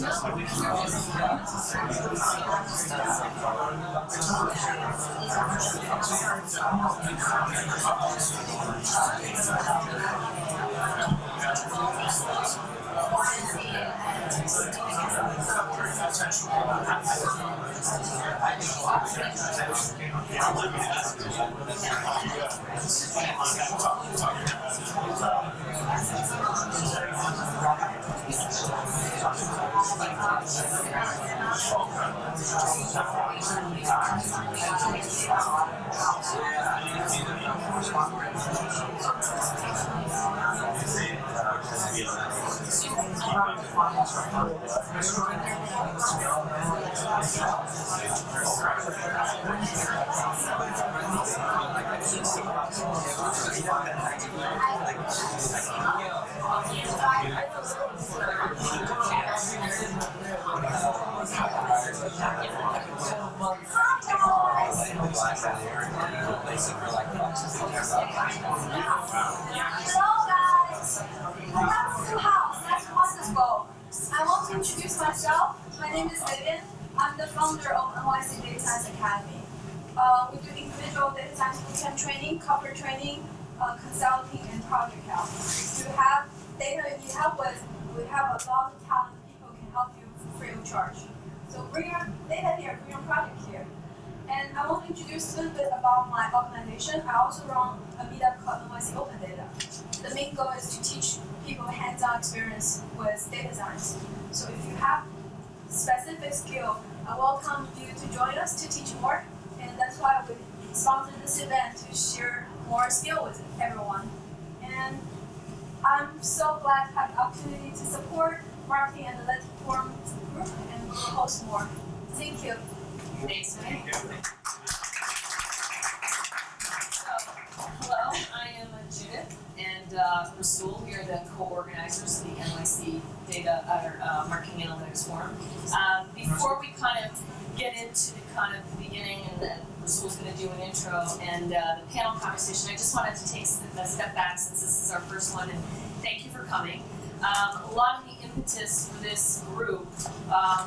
Hello guys! Welcome to house. That's wonderful. I want to introduce myself. My name is Vivian. I'm the founder of NYC Data Science Academy. We do individual data science bootcamp training, corporate training, consulting, and project help. If you have data you need help with, we have a lot of talented people who can help you free of charge. So bring your data here, bring your project here. And I want to introduce a little bit about my organization. I also run a meetup called NYC Open Data. The main goal is to teach people hands-on experience with data science. So if you have specific skill, I welcome you to join us to teach more. And that's why we sponsored this event to share more skill with everyone. And I'm so glad to have the opportunity to support marketing and analytics forum group, and we'll host more. Thank you. Thanks, May. Hello, I am Judith and Rasul. We are the co-organizers of the NYC Marketing Analytics Forum. Before we kind of get into the beginning, and then Rasul's going to do an intro and the panel conversation, I just wanted to take a step back since this is our first one, and thank you for coming. A lot of the impetus for this group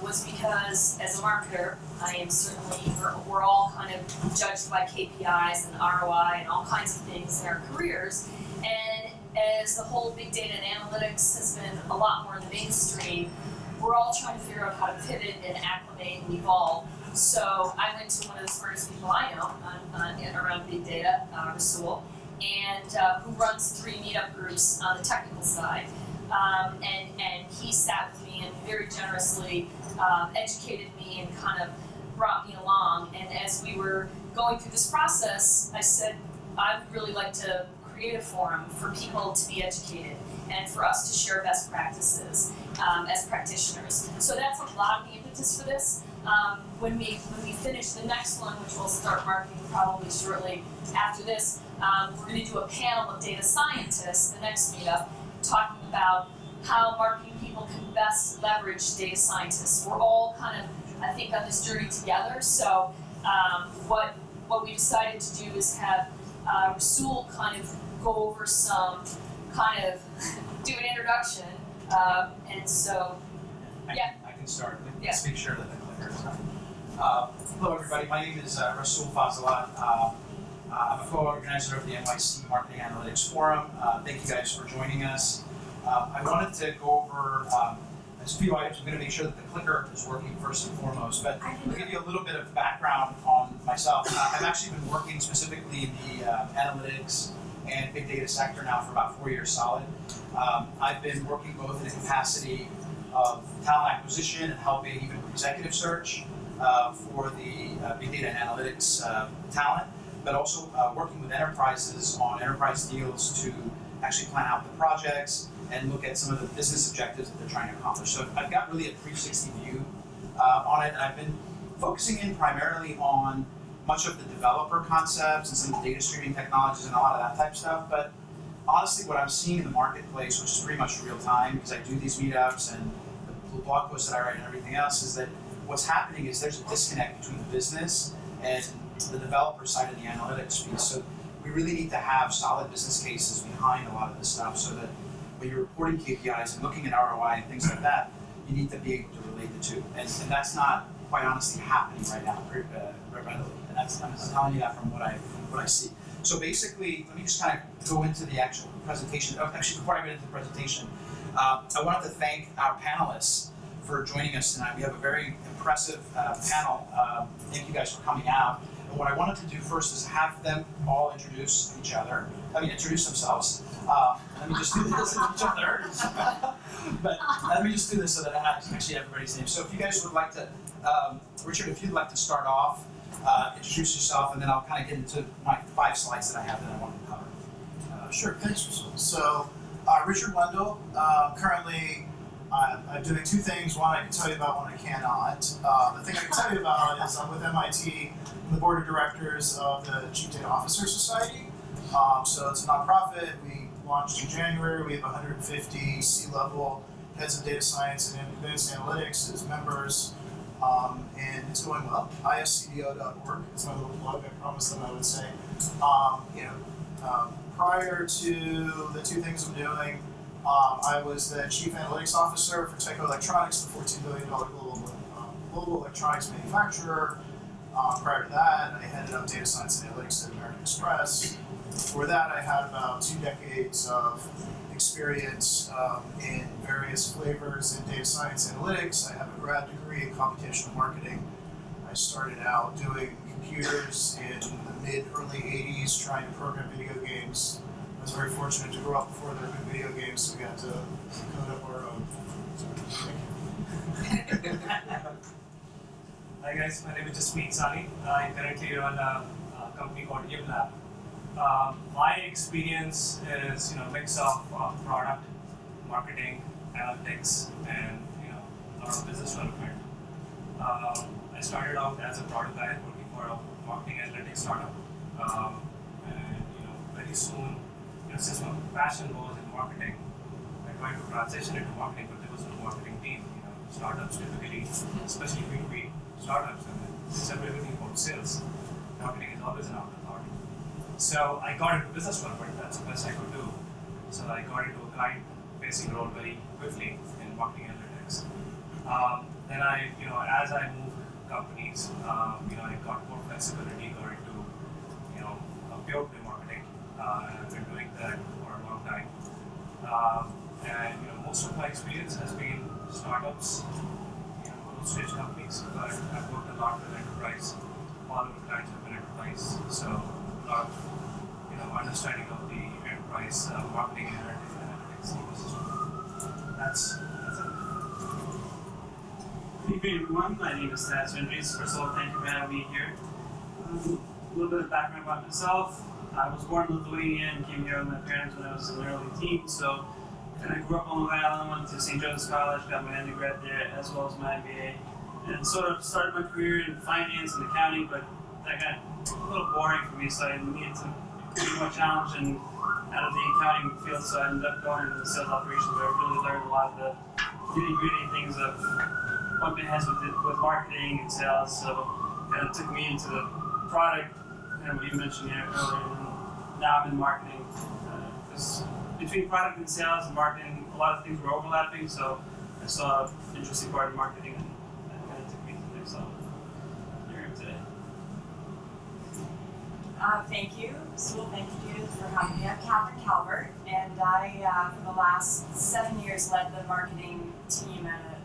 was because, as a marketer, we're all kind of judged by KPIs and ROI and all kinds of things in our careers. And as the whole big data and analytics has been a lot more in the mainstream, we're all trying to figure out how to pivot and acclimate and evolve. So I went to one of the smartest people I know around big data, Rasul, and who runs 3 meetup groups on the technical side. And he sat with me and very generously educated me and kind of brought me along. And as we were going through this process, I said, I would really like to create a forum for people to be educated and for us to share best practices as practitioners. So that's a lot of the impetus for this. When we finish the next one, which we'll start marketing probably shortly after this, we're going to do a panel of data scientists, the next meetup, talking about how marketing people can best leverage data scientists. We're all kind of, I think, on this journey together. So what we decided to do is have Rasul kind of go over some kind of do an introduction. And so, yeah. I can start. Yeah. Let's make sure that the clicker is on. Hello, everybody. My name is Rasul Fazalat. I'm a co-organizer of the NYC Marketing Analytics Forum. Thank you guys for joining us. I wanted to go over a few items. I'm going to make sure that the clicker is working first and foremost, but I'll give you a little bit of background on myself. I've actually been working specifically in the analytics and big data sector now for about 4 years solid. I've been working both in the capacity of talent acquisition and helping even executive search for the big data and analytics talent, but also working with enterprises on enterprise deals to actually plan out the projects and look at some of the business objectives that they're trying to accomplish. So I've got really a 360 view on it, and I've been focusing in primarily on much of the developer concepts and some of the data streaming technologies and a lot of that type of stuff. But honestly, what I'm seeing in the marketplace, which is pretty much real time because I do these meetups and the blog posts that I write and everything else, is that what's happening is there's a disconnect between the business and the developer side of the analytics piece. So we really need to have solid business cases behind a lot of this stuff so that when you're reporting KPIs and looking at ROI and things like that, you need to be able to relate the two. And that's not, quite honestly, happening right now, readily. And I'm telling you that from what I see. So basically, let me just kind of go into the actual presentation. Oh, actually, before I get into the presentation, I wanted to thank our panelists for joining us tonight. We have a very impressive panel. Thank you guys for coming out. And what I wanted to do first is have them all introduce themselves. Let me just do this with each other. But let me just do this so that I actually have everybody's name. So if you guys would like to, Richard, if you'd like to start off, introduce yourself, and then I'll kind of get into my 5 slides that I have that I want to cover. Sure, thanks, Rasul. So, Richard Wendell, currently I'm doing 2 things. One I can tell you about, one I cannot. The thing I can tell you about is I'm with MIT, I'm the board of directors of the Chief Data Officer Society. So it's a nonprofit. We launched in January. We have 150 C-level heads of data science and advanced analytics as members. And it's going well. iscdo.org is my little plug. I promised them I would say. Prior to the 2 things I'm doing, I was the chief analytics officer for Tyco Electronics, the $14 billion global electronics manufacturer. Prior to that, I headed up data science and analytics at American Express. Before that, I had about 2 decades of experience in various flavors in data science analytics. I have a grad degree in computational marketing. I started out doing computers in the mid-early 80s, trying to program video games. I was very fortunate to grow up before there were video games, so we got to code up our own. Hi guys, my name is Jasmeet Sani. I currently run a company called YimLab. My experience is a mix of product, marketing, analytics, and a lot of business development. I started out as a product guy working for a marketing analytics startup, and very soon, since my passion was in marketing, I tried to transition into marketing, but there was no marketing team. Startups typically, especially B2B startups, and it's everything about sales. Marketing is always an afterthought. So I got into business development. That's the best I could do. So I got into a client-facing role very quickly in marketing analytics. Then as I moved companies, I got more flexibility, got into, pure play marketing, and I've been doing that for a long time. And most of my experience has been startups, growth stage companies, but I've worked a lot with enterprise. All of the clients have been enterprise, so a lot of understanding of the enterprise marketing and analytics ecosystem. That's it. Good evening, everyone. My name is Taz Vindries. First of all, thank you for having me here. A little bit of background about myself. I was born in Lithuania and came here with my parents when I was in the early teens. So, I grew up on Long Island, went to St. Joseph's College, got my undergrad there as well as my MBA, and sort of started my career in finance and accounting. But that got a little boring for me, so I needed to be more challenged and out of the accounting field. So I ended up going into the sales operations, where I really learned a lot of the nitty-gritty things of what it has with marketing and sales. So it took me into the product, what you mentioned here earlier, and now I'm in marketing. Because between product and sales and marketing, a lot of things were overlapping, so I saw an interesting part of marketing, and that kind of took me to the next level. Here today. Thank you, Rasul. Thank you for having me. I'm Catherine Calvert, and I, for the last 7 years, led the marketing team at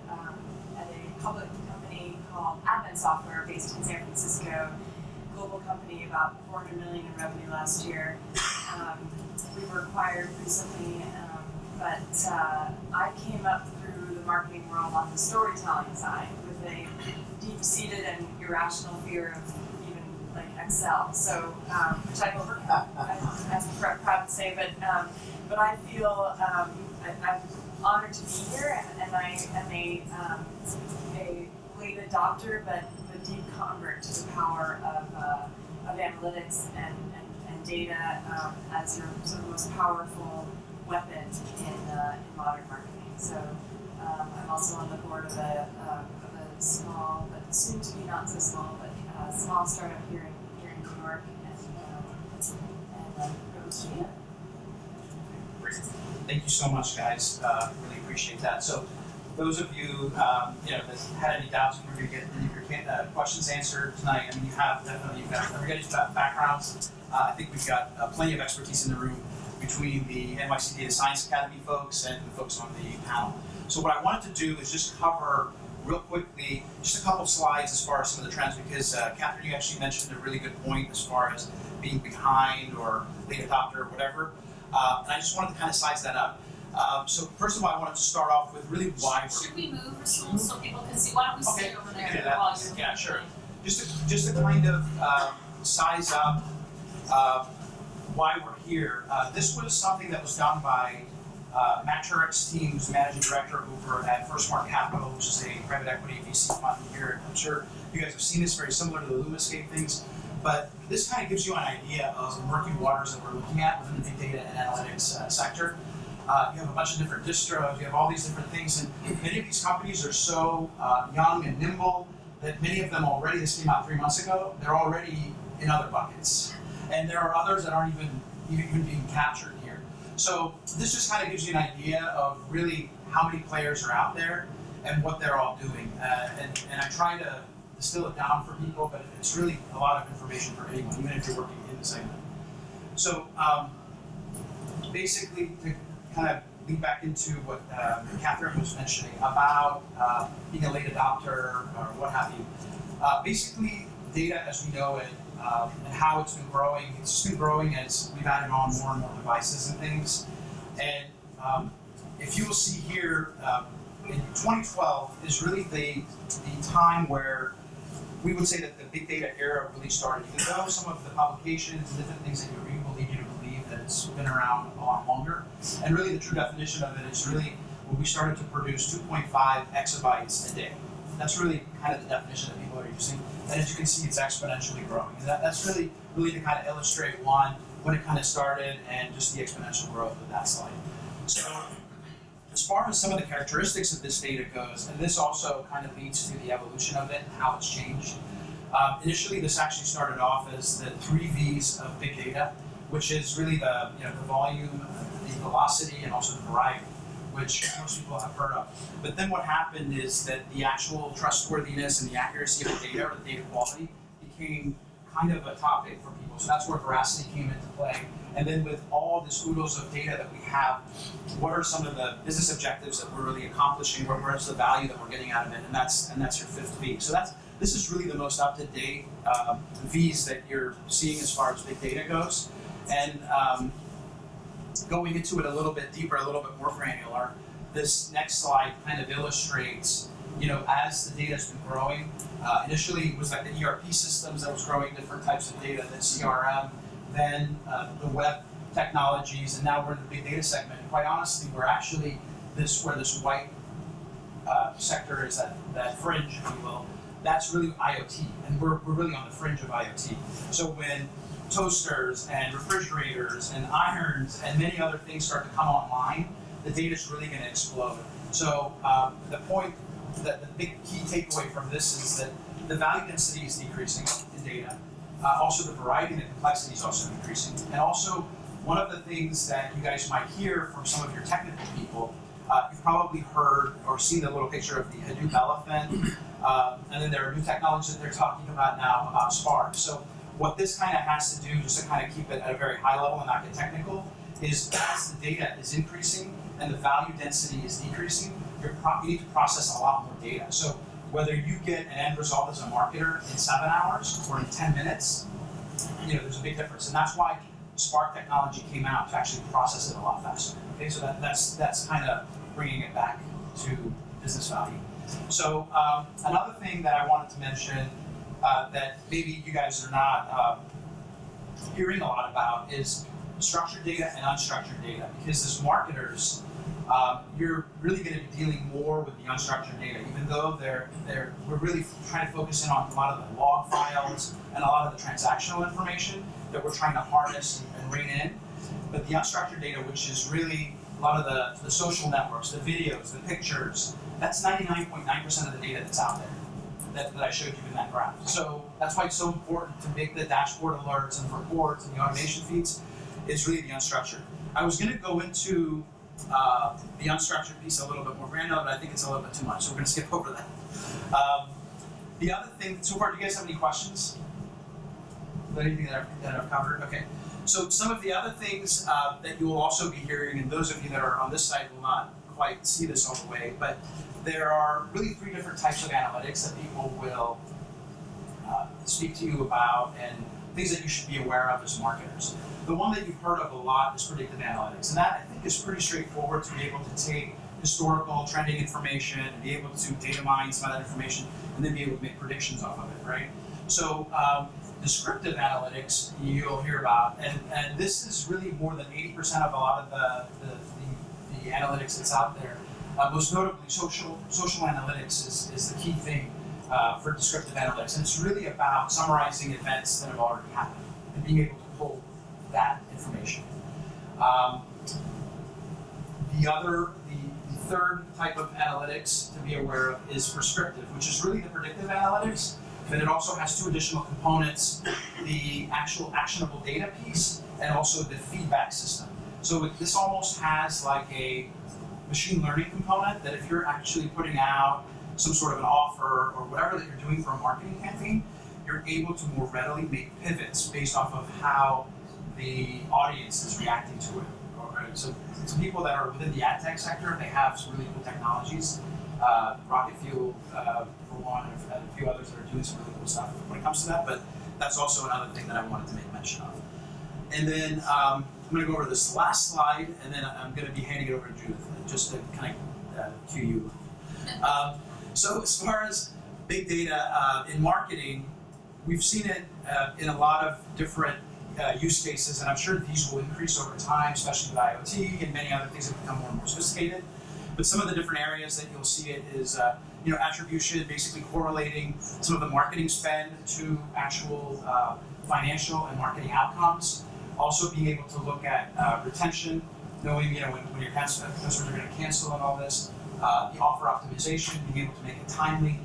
a public company called Advent Software, based in San Francisco. Global company, about $400 million in revenue last year. We were acquired recently, but I came up through the marketing world on the storytelling side with a deep-seated and irrational fear of even like Excel. So, which I've overcome. I'm proud to say, but I feel I'm honored to be here, and I am a late adopter, but a deep convert to the power of analytics and data as your sort of most powerful weapon in modern marketing. So I'm also on the board of a small, but soon to be not so small, but small startup here in New York, and privileged to be here. Thank you so much, guys. Really appreciate that. So those of you, that had any doubts, if you're going to get any of your questions answered tonight, I mean, you've got everybody's backgrounds. I think we've got plenty of expertise in the room between the NYC Data Science Academy folks and the folks on the panel. So what I wanted to do is just cover real quickly just a couple slides as far as some of the trends, because Catherine, you actually mentioned a really good point as far as being behind or late adopter or whatever. And I just wanted to kind of size that up. So first of all, I wanted to start off with really why Should we move, Rasul, so people can see? Why don't we Okay, stay over we there can do that. while you're Yeah, sure. moving? Just to kind of size up why we're here. This was something that was done by Matt Turek's team, who's the managing director over at First Smart Capital, which is a private equity VC fund here. I'm sure you guys have seen this, very similar to the Lumascape things. But this kind of gives you an idea of the murky waters that we're looking at within the big data and analytics sector. You have a bunch of different distros, you have all these different things, and many of these companies are so young and nimble that many of them already, this came out 3 months ago, they're already in other buckets. And there are others that aren't even being captured here. So this just kind of gives you an idea of really how many players are out there and what they're all doing. And I try to distill it down for people, but it's really a lot of information for anyone, even if you're working in the segment. So basically, to kind of lead back into what Catherine was mentioning about being a late adopter or what have you. Basically, data as we know it and how it's been growing, it's just been growing as we've added on more and more devices and things. And if you will see here, in 2012 is really the time where we would say that the big data era really started, even though some of the publications and different things that you read will lead you to believe that it's been around a lot longer. And really the true definition of it is really when we started to produce 2.5 exabytes a day. That's really kind of the definition that people are using. And as you can see, it's exponentially growing. And that's really to kind of illustrate when it kind of started and just the exponential growth of that slide. So as far as some of the characteristics of this data goes, and this also kind of leads to the evolution of it and how it's changed. Initially, this actually started off as the 3 V's of big data, which is really the volume, the velocity, and also the variety, which most people have heard of. But then what happened is that the actual trustworthiness and the accuracy of the data, or the data quality, became kind of a topic for people. So that's where veracity came into play. And then with all this oodles of data that we have, what are some of the business objectives that we're really accomplishing? Where's the value that we're getting out of it? And that's your 5th V. So this is really the most up-to-date V's that you're seeing as far as big data goes. And going into it a little bit deeper, a little bit more granular, this next slide kind of illustrates, as the data's been growing, initially it was like the ERP systems that was growing different types of data, then CRM, then the web technologies, and now we're in the big data segment. And quite honestly, we're actually where this white sector is, that fringe, if you will, that's really IoT, and we're really on the fringe of IoT. So when toasters and refrigerators and irons and many other things start to come online, the data is really going to explode. So the point, that the big key takeaway from this is that the value density is decreasing in data. Also, the variety and the complexity is also increasing. And also, one of the things that you guys might hear from some of your technical people, you've probably heard or seen the little picture of the Hadoop elephant, and then there are new technologies that they're talking about now about Spark. So what this kind of has to do, just to kind of keep it at a very high level and not get technical, is as the data is increasing and the value density is decreasing, you need to process a lot more data. So whether you get an end result as a marketer in 7 hours or in 10 minutes, there's a big difference. And that's why Spark technology came out to actually process it a lot faster. Okay, so that's kind of bringing it back to business value. So another thing that I wanted to mention that maybe you guys are not hearing a lot about is structured data and unstructured data, because as marketers, you're really going to be dealing more with the unstructured data, even though we're really trying to focus in on a lot of the log files and a lot of the transactional information that we're trying to harness and rein in. But the unstructured data, which is really a lot of the social networks, the videos, the pictures, that's 99.9% of the data that's out there that I showed you in that graph. So that's why it's so important to make the dashboard alerts and reports and the automation feeds is really the unstructured. I was going to go into the unstructured piece a little bit more granular, but I think it's a little bit too much, so we're going to skip over that. The other thing, so far, do you guys have any questions? Anything that I've covered? Okay. So some of the other things that you will also be hearing, and those of you that are on this side will not quite see this all the way, but there are really 3 different types of analytics that people will speak to you about, and things that you should be aware of as marketers. The one that you've heard of a lot is predictive analytics, and that I think is pretty straightforward to be able to take historical trending information and be able to data mine some of that information and then be able to make predictions off of it, right? So descriptive analytics you'll hear about, and this is really more than 80% of a lot of the analytics that's out there. Most notably, social analytics is the key thing for descriptive analytics, and it's really about summarizing events that have already happened and being able to pull that information. The third type of analytics to be aware of is prescriptive, which is really the predictive analytics, but it also has 2 additional components: the actual actionable data piece and also the feedback system. So this almost has like a machine learning component that if you're actually putting out some sort of an offer or whatever that you're doing for a marketing campaign, you're able to more readily make pivots based off of how the audience is reacting to it. So people that are within the ad tech sector, they have some really cool technologies. Rocket Fuel, for one, and a few others that are doing some really cool stuff when it comes to that, but that's also another thing that I wanted to make mention of. And then I'm going to go over this last slide, and then I'm going to be handing it over to Judith, just to kind of cue you. So as far as big data in marketing, we've seen it in a lot of different use cases, and I'm sure these will increase over time, especially with IoT and many other things that become more and more sophisticated. But some of the different areas that you'll see it is attribution, basically correlating some of the marketing spend to actual financial and marketing outcomes. Also being able to look at retention, knowing when your customers are going to cancel and all this. The offer optimization, being able to make it timely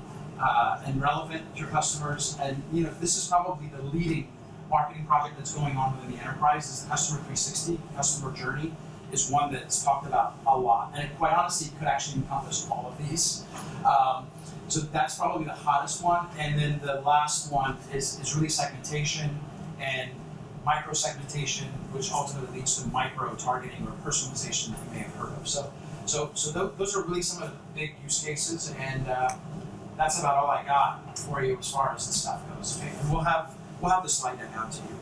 and relevant to your customers. And this is probably the leading marketing project that's going on within the enterprise is the Customer 360. Customer journey is one that's talked about a lot, and it quite honestly could actually encompass all of these. So that's probably the hottest one. And then the last one is really segmentation and micro-segmentation, which ultimately leads to micro-targeting or personalization that you may have heard of. So those are really some of the big use cases, and that's about all I got for you as far as this stuff goes. Okay? And we'll have the slide deck out to you.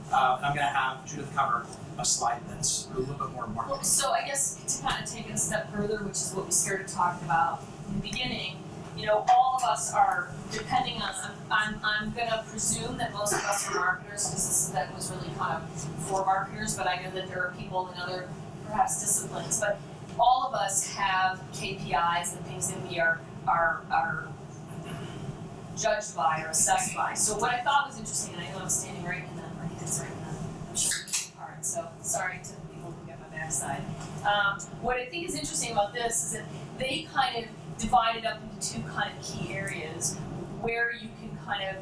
And I'm going to have Judith cover a slide that's a little bit more marketing. Well, so I guess to kind of take it a step further, which is what we started talking about in the beginning, all of us are depending on, I'm going to presume that most of us are marketers, because that was really kind of for marketers, but I know that there are people in other perhaps disciplines, but all of us have KPIs and things that we are judged by or assessed by. So what I thought was interesting, and I know I'm standing right in my hands right in the shoulder part, so sorry to people who get my backside. What I think is interesting about this is that they kind of divided up into 2 kind of key areas where you can kind of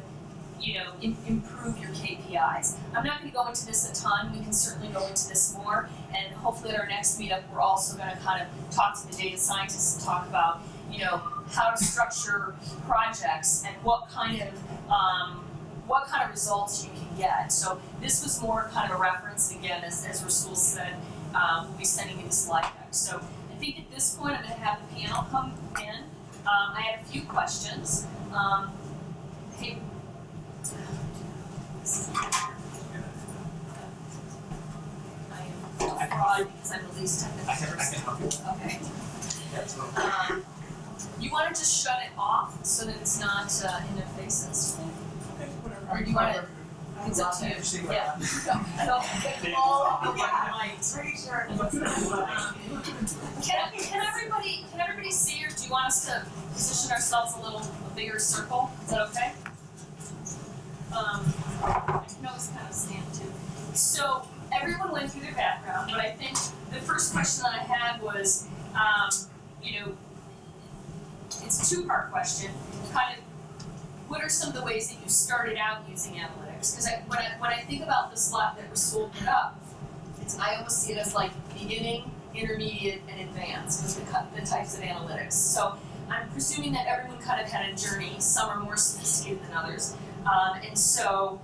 improve your KPIs. I'm not going to go into this a ton. We can certainly go into this more, and hopefully at our next meetup, we're also going to kind of talk to the data scientists and talk about, how to structure projects and what kind of results you can get. So this was more kind of a reference, again, as Rasul said, we'll be sending you the slide deck. So I think at this point, I'm going to have the panel come in. I had a few questions. Hey. I am fraud because I'm the least technical person. I can help you. Okay. Yeah, You want to just shut it off so that it's not in their faces? Or do you want to? It's up to you. Yeah. No, all of the Pretty sure. Can everybody see, or do you want us to position ourselves a bigger circle? Is that okay? I can always kind of stand too. So everyone went through their background, but I think the first question that I had was, it's a 2-part question. Kind of, what are some of the ways that you started out using analytics? Because when I think about the slot that Rasul put up, I almost see it as like beginning intermediate, and advanced was the types of analytics. So I'm presuming that everyone kind of had a journey. Some are more sophisticated than others. And so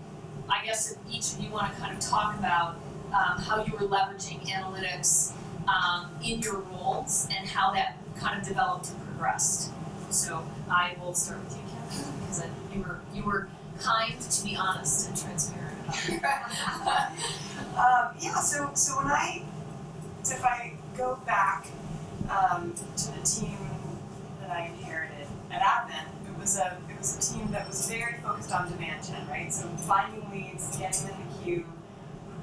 I guess if each of you want to kind of talk about how you were leveraging analytics in your roles and how that kind of developed and progressed. So I will start with you, Catherine, because you were kind to be honest and transparent about it. Yeah, so if I go back to the team that I inherited at Advent, it was a team that was very focused on demand gen, right? So finding leads, getting them in the queue,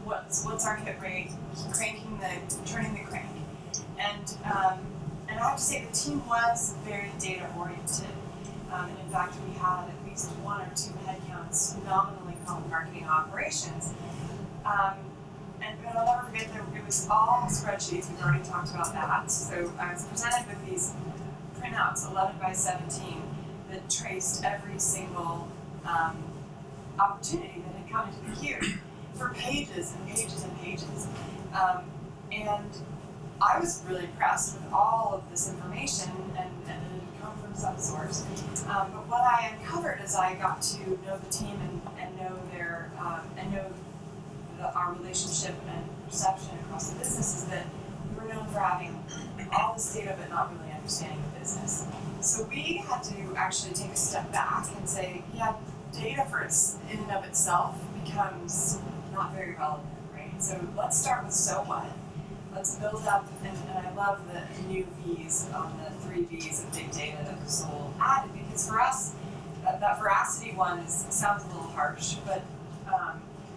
what's our hit rate, turning the crank. And I have to say the team was very data oriented. And in fact, we had at least one or two headcounts nominally called marketing operations. But I'll never forget that it was all spreadsheets. We've already talked about that. So I was presented with these printouts, 11 by 17, that traced every single opportunity that had come into the queue for pages and pages and pages. And I was really impressed with all of this information, and it had come from some source. But what I uncovered as I got to know the team and know their our relationship and perception across the business is that we were known for having all this data but not really understanding the business. So we had to actually take a step back and say, yeah, data in and of itself becomes not very relevant, right? So let's start with so what. Let's build up, and I love the new V's on the 3 V's of big data that Rasul added, because for us, that veracity one sounds a little harsh, but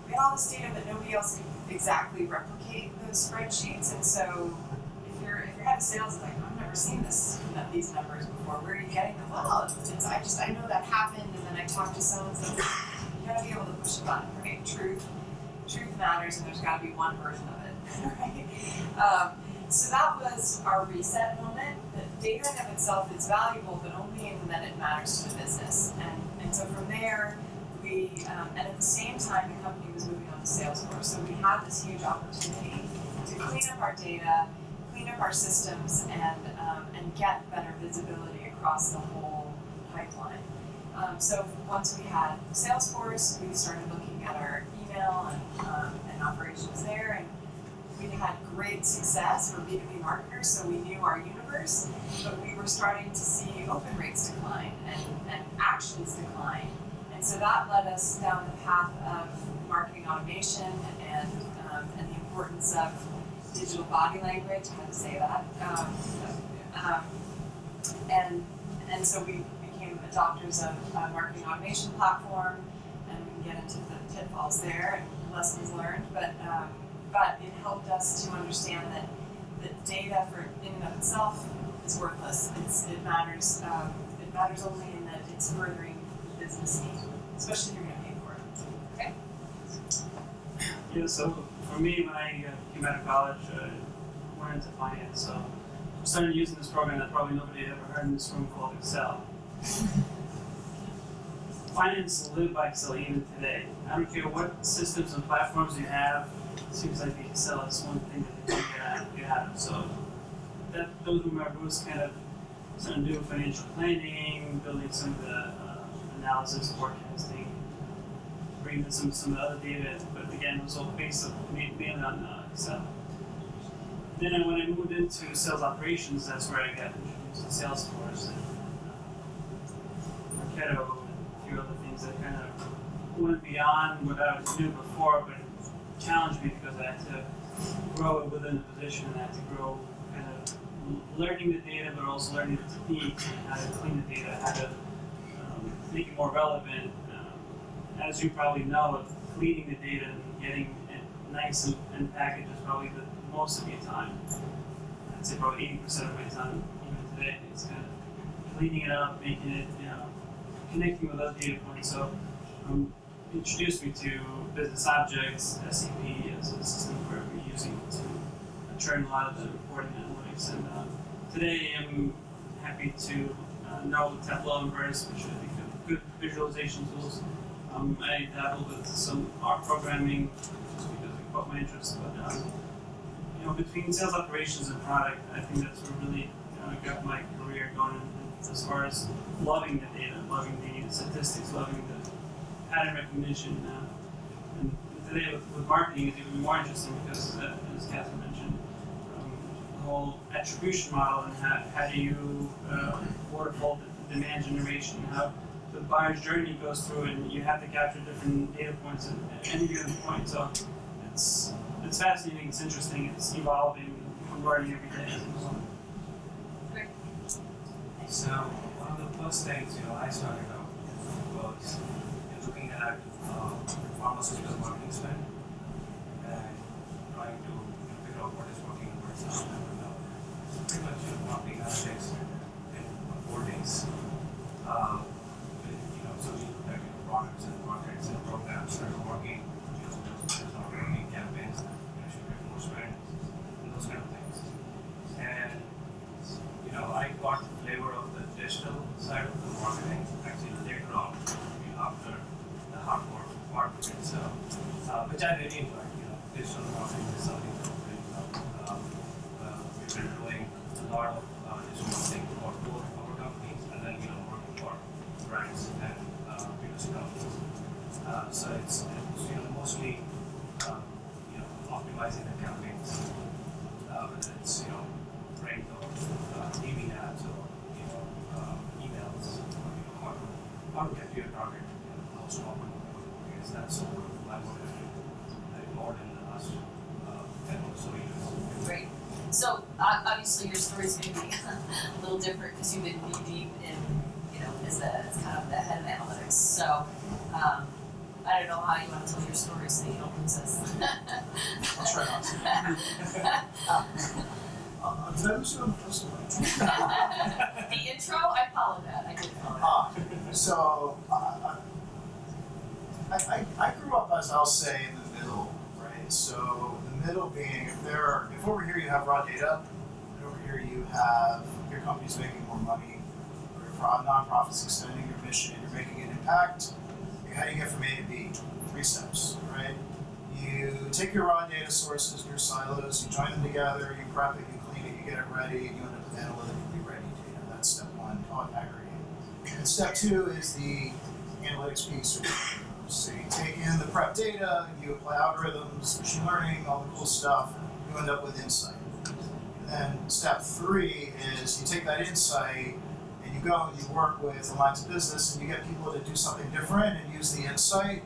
we had all this data that nobody else could exactly replicate those spreadsheets, and so if your head of sales is like, I've never seen these numbers before, where are you getting them? Well, I know that happened, and then I talked to someone, so you gotta be able to push a button, right? Truth matters, and there's gotta be one version of it, right? So that was our reset moment. That data in of itself is valuable, but only in that it matters to the business. And so from there, and at the same time, the company was moving on to Salesforce. So we had this huge opportunity to clean up our data, clean up our systems, and get better visibility across the whole pipeline. So once we had Salesforce, we started looking at our email and operations there, and we had great success. We're B2B marketers, so we knew our universe, but we were starting to see open rates decline and actions decline. And so that led us down the path of marketing automation and the importance of digital body language, how to say that. And so we became adopters of a marketing automation platform, and we can get into the pitfalls there and lessons learned, but it helped us to understand that data in and of itself is worthless. It matters only in that it's furthering the business need, especially if you're going to pay for it. Okay? Yeah, so for me, when I came out of college, I went into finance. So I started using this program that probably nobody had ever heard in this room called Excel. Finance live by Excel even today. I don't care what systems and platforms you have. It seems like the Excel is one thing that they can't get out of. So those were my roots, kind of starting doing financial planning, building some of the analysis, forecasting, bringing in some of the other data. But again, it was all based mainly on Excel. Then when I moved into sales operations, that's where I got introduced to Salesforce and Marketo and a few other things that kind of went beyond what I was doing before, but it challenged me because I had to grow it within the position, and I had to grow kind of learning the data, but also learning the techniques, how to clean the data, how to make it more relevant. As you probably know, cleaning the data and getting it nice and packaged is probably the most of your time. I'd say probably 80% of my time, even today, is kind of cleaning it up, making it, connecting with other data points. So introduced me to business objects, SAP as a system where we're using to turn a lot of the reporting analytics. And today I'm happy to know Tableau and Verse, which I think are good visualization tools. I dabbled with some R programming just because it caught my interest, but between sales operations and product, I think that's what really got my career going as far as loving the data, loving the statistics, loving the pattern recognition. And today with marketing, it's even more interesting because, as Catherine mentioned, the whole attribution model and how do you waterfall the demand generation, how the buyer's journey goes through, and you have to capture different data points at any given point. So it's fascinating, it's interesting, it's evolving, I'm learning every day. Great. So one of the first things I started out was looking at pharmaceutical marketing spend and trying to figure out what is working and what is not. And pretty much marketing analytics in 4 days. So we looked at products and markets and programs that are working, not working, campaigns that should get more spend, and those kind of things. And I got the flavor of the digital side of the marketing actually later on, after the hardcore part of it. So, which I really enjoyed. Digital marketing is something that I really love. We've been doing a lot of digital marketing for both our companies and then working for brands and B2C companies. So it's mostly optimizing the campaigns, whether it's print or TV ads or emails, or how to get to your target most often. Because that's sort of my motivation more than the last 10 or so years. Great. So obviously your story's going to be a little different because you've been knee deep in, as kind of the head of analytics. So I don't know how you want to tell your story so you don't lose us. I'll try not to. Did I lose you on the first one? The intro, I followed that. I did follow that. So I grew up, as I'll say, in the middle, right? So the middle being, if over here you have raw data, and over here you have your company's making more money, or your nonprofit's extending your mission, you're making an impact. How do you get from A to B? 3 steps, right? You take your raw data sources, your silos, you join them together, you prep it, you clean it, you get it ready, and you end up with analytically ready data. That's step 1, call it aggregate. And step 2 is the analytics piece. So you take in the prep data, you apply algorithms, machine learning, all the cool stuff, you end up with insight. And then step 3 is you take that insight and you go and you work with the lines of business and you get people to do something different and use the insight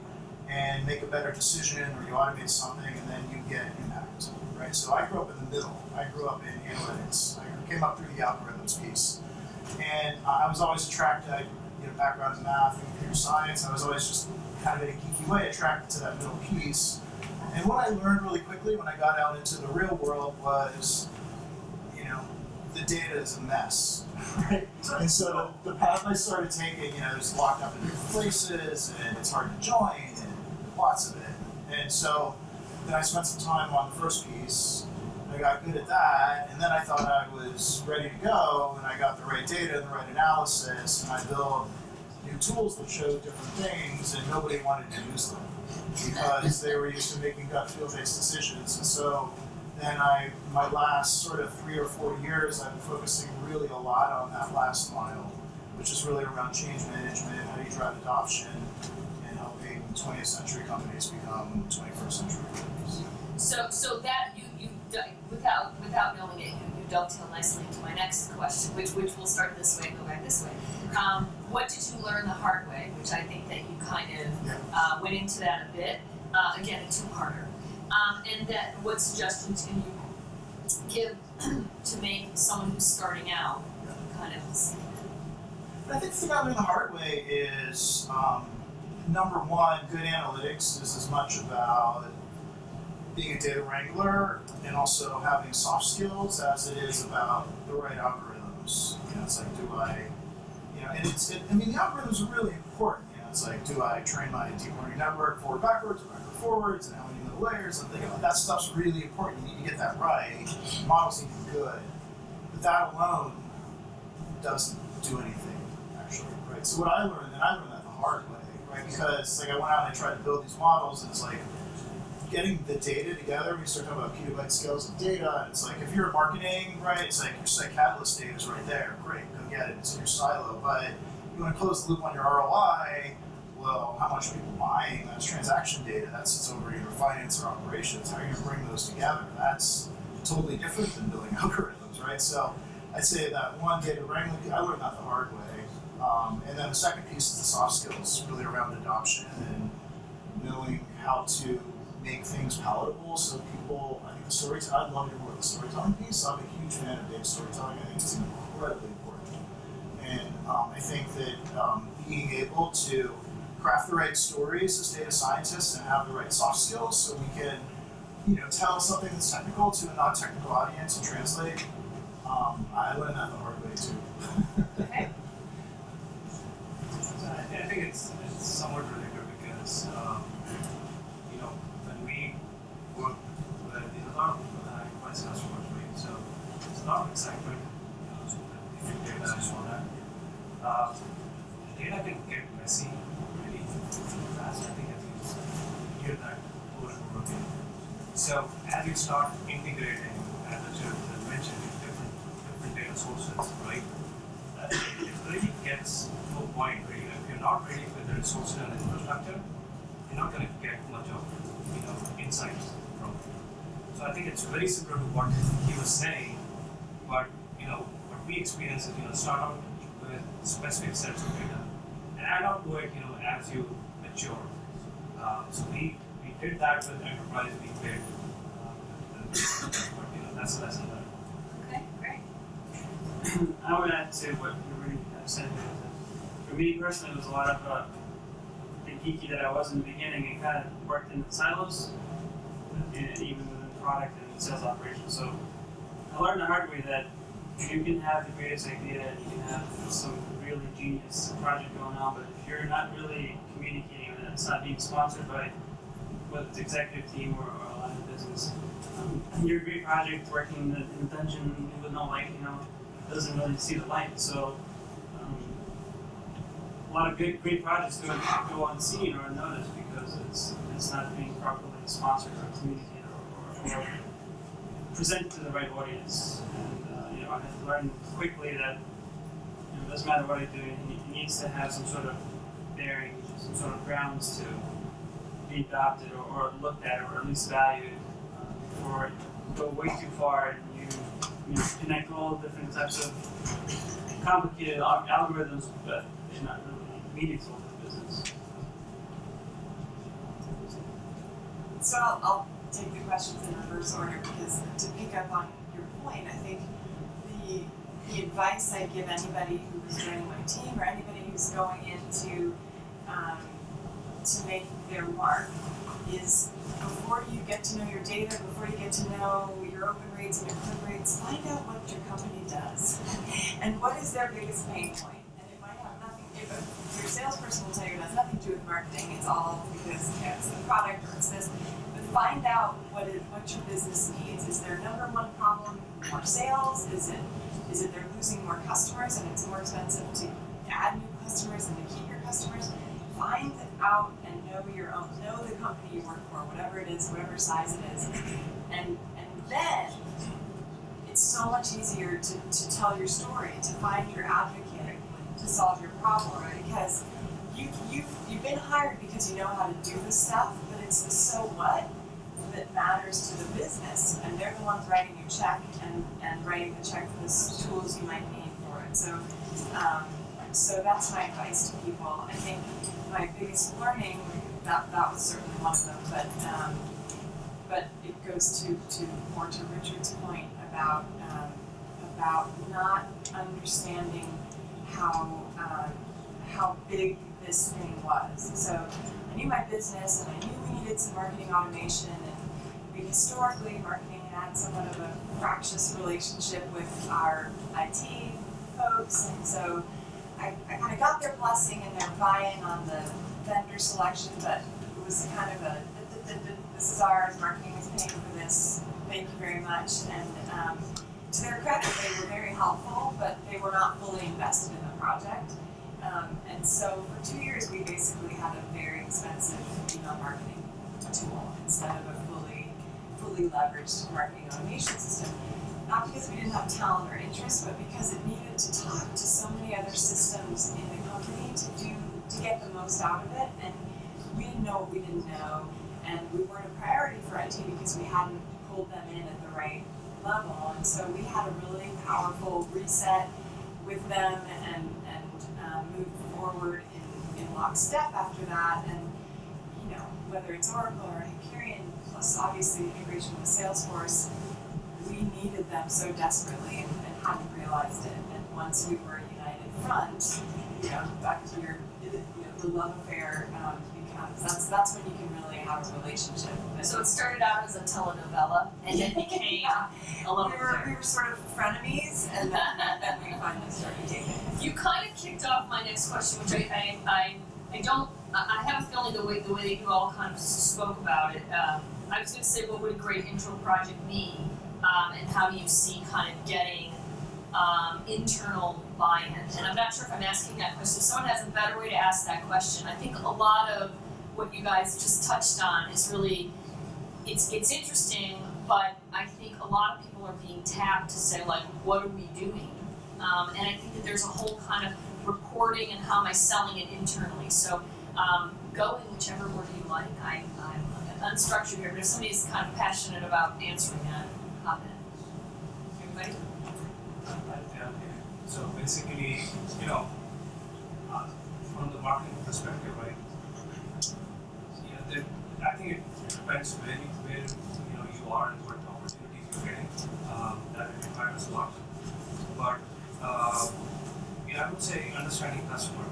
and make a better decision, or you automate something and then you get impact, right? So I grew up in the middle. I grew up in analytics. I came up through the algorithms piece. And I was always attracted, background in math and computer science. I was always just kind of in a geeky way attracted to that middle piece. And what I learned really quickly when I got out into the real world was, the data is a mess, right? And so the path I started taking, is locked up in different places, and it's hard to join, and lots of it. And so then I spent some time on the first piece, and I got good at that, and then I thought I was ready to go, and I got the right data and the right analysis, and I built new tools that showed different things, and nobody wanted to use them because they were used to making gut feel-based decisions. And so then my last sort of 3 or 4 years, I've been focusing really a lot on that last mile, which is really around change management, how do you drive adoption, and helping 20th century companies become 21st century companies. So that you without knowing it, you dovetail nicely into my next question, which we'll start this way and go back this way. What did you learn the hard way? Which I think that you kind of went into that a bit. Again, a two-parter. And then what suggestions can you give to make someone who's starting out kind of see? I think the thing I learned the hard way is, number 1, good analytics is as much about being a data wrangler and also having soft skills as it is about the right algorithms. It's like, the algorithms are really important. It's like, do I train my deep learning network forward backwards or backward forwards, and how many middle layers? I'm thinking, that stuff's really important. You need to get that right. Models need to be good. But that alone doesn't do anything, actually, right? So what I learned that the hard way, right? Because I went out and I tried to build these models, and it's like, getting the data together, we start talking about petabyte scales of data, and it's like if you're marketing, right, it's like your site catalyst data is right there, great, go get it, it's in your silo. But you want to close the loop on your ROI, well, how much are people buying? That's transaction data, that sits over your finance or operations. How are you going to bring those together? That's totally different than building algorithms, right? So I'd say that one, data wrangling, I learned that the hard way. And then the second piece is the soft skills, really around adoption and knowing how to make things palatable so people, I think the storytelling, I'd love to hear more of the storytelling piece. I'm a huge fan of data storytelling. I think it's incredibly important. And I think that being able to craft the right stories as data scientists and have the right soft skills so we can, tell something that's technical to a non-technical audience and translate. I learned that the hard way too. Okay. So I think it's somewhat related because when we work with a lot of enterprise customers, right? So there's a lot of excitement, so different data and all that. Data can get messy really fast. I think you hear that over and over again. So as you start integrating, as you mentioned, different data sources, right? It really gets to a point where if you're not ready with the resources and the infrastructure, you're not going to get much of insights from it. So I think it's very similar to what he was saying, but what we experience is start out with specific sets of data and add on to it as you mature. So we did that with enterprise. We did, but that's a lesson learned. Okay, great. I would add to what you already have said. For me personally, it was a lot of the geeky that I was in the beginning and kind of worked in the silos, even within product and sales operations. So I learned the hard way that you can have the greatest idea and you can have some really genius project going on, but if you're not really communicating with it, it's not being sponsored by whether it's executive team or a line of business. Your great project working in the dungeon with no light, doesn't really see the light. So a lot of great projects go unseen or unnoticed because it's not being properly sponsored or communicated or presented to the right audience. And I had to learn quickly that it doesn't matter what I do, it needs to have some sort of bearing, some sort of grounds to be adopted or looked at or at least valued. Before you go way too far and you connect all different types of complicated algorithms, but they're not really meaningful to the business. So I'll take the questions in reverse order because to pick up on your point, I think the advice I give anybody who is joining my team or anybody who's going into to make their mark is before you get to know your data, before you get to know your open rates and your click rates, find out what your company does and what is their biggest pain point. And it might have nothing, if your salesperson will tell you it has nothing to do with marketing, it's all because it's the product or it's this. But find out what your business needs. Is their number one problem more sales? Is it they're losing more customers and it's more expensive to add new customers and to keep your customers? Find out and know the company you work for, whatever it is, whatever size it is, and then it's so much easier to tell your story, to find your advocate, to solve your problem, right? Because you've been hired because you know how to do this stuff, but it's the so what that matters to the business, and they're the ones writing your check and writing the check for the tools you might need for it. So that's my advice to people. I think my biggest learning, that was certainly one of them, but it goes more to Richard's point about not understanding how big this thing was. So I knew my business and I knew we needed some marketing automation, and historically marketing had somewhat of a fractious relationship with our IT folks, and so I kind of got their blessing and their buy-in on the vendor selection, but it was kind of this is ours, marketing is paying for this, thank you very much. And to their credit, they were very helpful, but they were not fully invested in the project. And so for 2 years, we basically had a very expensive email marketing tool instead of a fully leveraged marketing automation system. Not because we didn't have talent or interest, but because it needed to talk to so many other systems in the company to get the most out of it. And we didn't know what we didn't know, and we weren't a priority for IT because we hadn't pulled them in at the right level. And so we had a really powerful reset with them and moved forward in lockstep after that. And you know, whether it's Oracle or Hyperion, plus obviously integration with Salesforce, we needed them so desperately and hadn't realized it. And once we were a united front, you know, back to your, you know, the love affair becomes, that's when you can really have a relationship. So it started out as a telenovela and then became a love affair. We were sort of frenemies, and then we finally started dating. You kind of kicked off my next question, which I have a feeling the way that you all kind of spoke about it. I was going to say, what would a great intro project be, and how do you see kind of getting internal buy-in? And I'm not sure if I'm asking that question. If someone has a better way to ask that question, I think a lot of what you guys just touched on is really, it's interesting, but I think a lot of people are being tapped to say, like, what are we doing? And I think that there's a whole kind of reporting and how am I selling it internally. So go in whichever order you like. I'm unstructured here, but if somebody's kind of passionate about answering that, hop in. Everybody? So basically, you know, from the marketing perspective, right? Yeah, I think it depends where you know you are and what opportunities you're getting. That matters a lot. But yeah, I would say understanding customer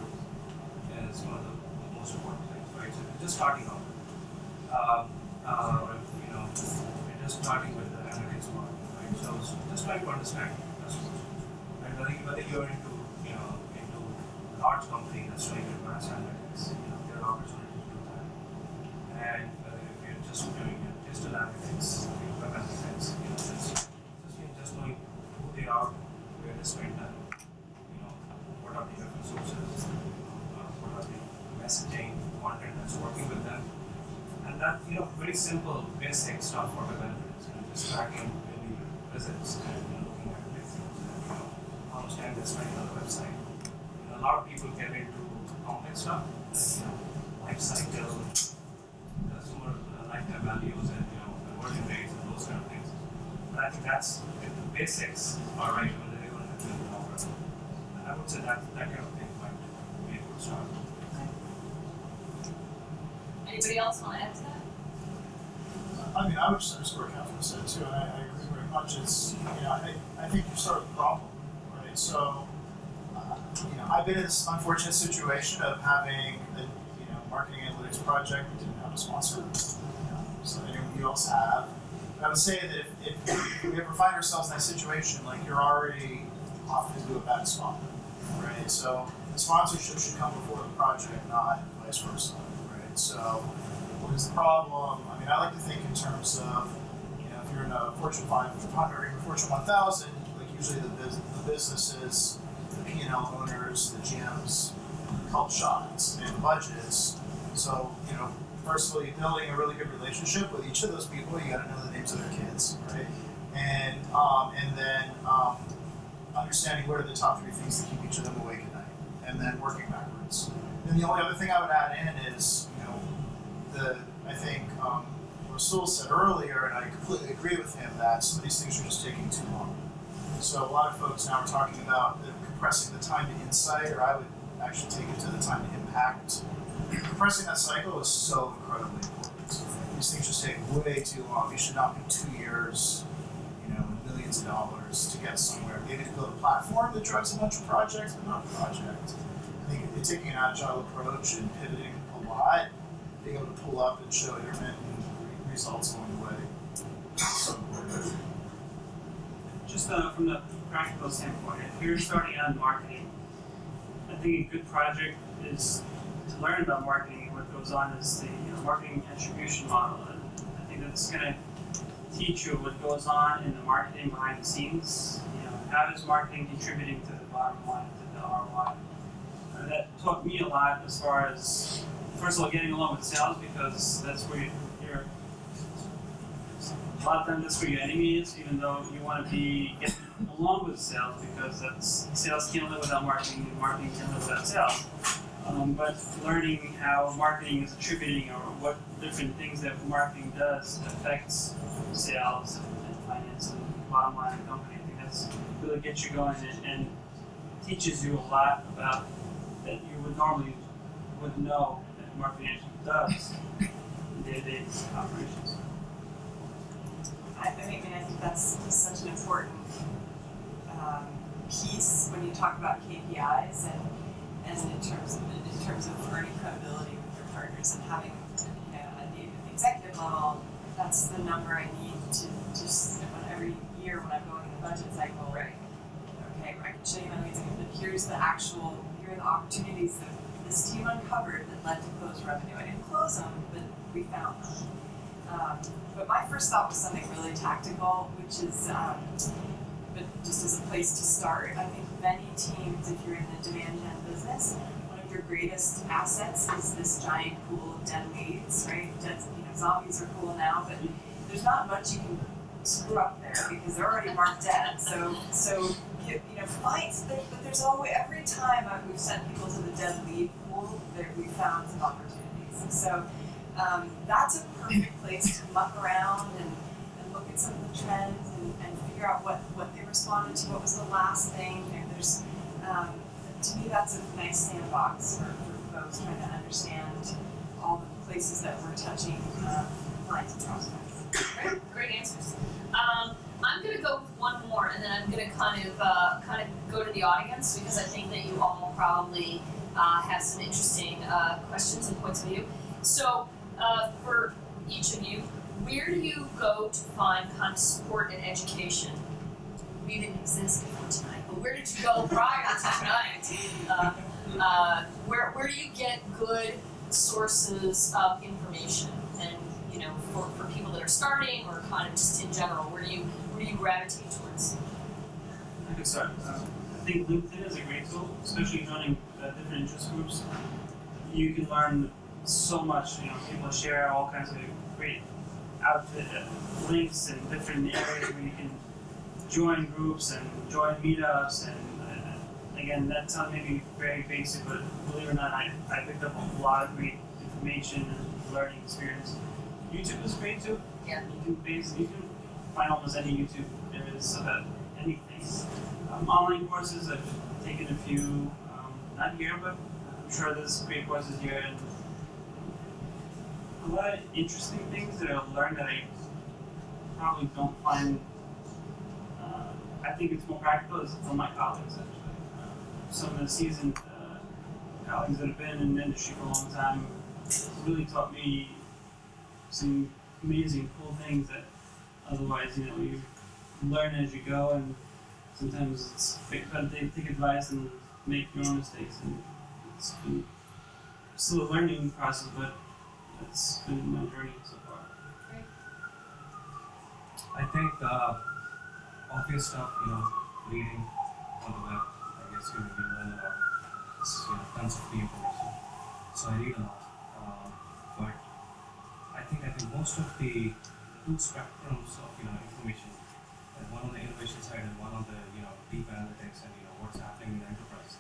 is one of the most important things, right? So we're just starting out. You know, we're just starting with the analytics model, right? So just trying to understand customers. And whether you're into a large company that's trying to advance analytics, you know, there are opportunities to do that. And if you're just doing digital analytics, web analytics, you know, just knowing who they are, where they spend time, you know, what are the different sources, what are the messaging, content that's working with them. And that, you know, very simple, basic stuff for web analytics, you know, just tracking daily visits and looking at things and, you know, how much time they're spending on the website. You know, a lot of people get into complex stuff, like, you know, life cycle, customer lifetime values, and, you know, conversion rates and those kind of things. But I think that's, if the basics are right, whether they're going to do an offer. And I would say that kind of thing might be a good start. Anybody else want to add to that? I mean, I would just underscore what Catherine said too, and I agree very much. It's, you know, I think you start with the problem, right? So, you know, I've been in this unfortunate situation of having a, you know, marketing analytics project that didn't have a sponsor. So you also have. But I would say that if we ever find ourselves in that situation, like, you're already off into a bad spot, right? So the sponsorship should come before the project, not vice versa. So, what is the problem? I mean, I like to think in terms of, you know, if you're in a Fortune 500 or even Fortune 1000, like, usually the businesses, the P&L owners, the GMs, call shots and budgets. So, you know, firstly, building a really good relationship with each of those people, you got to know the names of their kids, right? And then understanding what are the top 3 things that keep each of them awake at night, and then working backwards. And the only other thing I would add in is, I think Rasul said earlier, and I completely agree with him, that some of these things are just taking too long. So a lot of folks now are talking about compressing the time to insight, or I would actually take it to the time to impact. Compressing that cycle is so incredibly important. These things just take way too long. You should not be 2 years, you know, millions of dollars to get somewhere. Maybe to build a platform that drives a bunch of projects, but not a project. I think it's taking an agile approach and pivoting a lot, being able to pull up and show intermittent results along the way. So important. Just from the practical standpoint, if you're starting out in marketing, I think a good project is to learn about marketing. What goes on is the marketing attribution model. And I think that's going to teach you what goes on in the marketing behind the scenes. You know, how is marketing contributing to the bottom line, to the ROI? And that taught me a lot as far as, first of all, getting along with sales, because that's where you're lot of times that's where your enemy is, even though you want to be getting along with sales because that's sales can't live without marketing and marketing can't live without sales. But learning how marketing is attributing or what different things that marketing does affects sales and finance and bottom line of the company, I think that's really gets you going and teaches you a lot about that you would normally wouldn't know that marketing actually does in day-to-day operations. I think that's such an important piece when you talk about KPIs and in terms of earning credibility with your partners and having at the executive level, that's the number I need to just every year when I'm going in the budget cycle. Right. Okay, I can show you my leads, but here are the opportunities that this team uncovered that led to close revenue. I didn't close them, but we found them. But my first thought was something really tactical, which is, but just as a place to start, I think many teams, if you're in the demand gen business, one of your greatest assets is this giant pool of dead leads, right? Zombies are cool now, but there's not much you can screw up there because they're already marked dead. So fights, but there's always, every time we've sent people to the dead lead pool, we found some opportunities. And so that's a perfect place to muck around and look at some of the trends and figure out what they responded to, what was the last thing. There's, to me, that's a nice sandbox for folks trying to understand all the places that we're touching clients and prospects. Great answers. I'm going to go with one more, and then I'm going to kind of go to the audience because I think that you all probably have some interesting questions and points of view. So, for each of you, where do you go to find kind of support and education? We didn't exist before tonight, but where did you go prior to tonight? Where do you get good sources of information? And for people that are starting or kind of just in general, where do you gravitate towards? I can start. I think LinkedIn is a great tool, especially joining different interest groups. You can learn so much. People share all kinds of great links in different areas where you can join groups and join meetups. And again, that sounds maybe very basic, but believe it or not, I picked up a lot of great information and learning experience. YouTube is great too. Yeah. You can find almost any YouTube there is about anything. Online courses, I've taken a few, not here, but I'm sure there's great courses here, and a lot of interesting things that I've learned that I probably don't find. I think it's more practical is from my colleagues actually. Some of the seasoned colleagues that have been in the industry for a long time really taught me some amazing, cool things that otherwise, you learn as you go, and sometimes it's better to take advice and make your own mistakes. And it's been still a learning process, but it's been my journey so far. Great. I think obvious stuff, reading on the web. I guess you learn a lot. It's tons of free information. So I read a lot. But I think most of the two spectrums of information, one on the innovation side and one on the deep analytics and what's happening in the enterprise,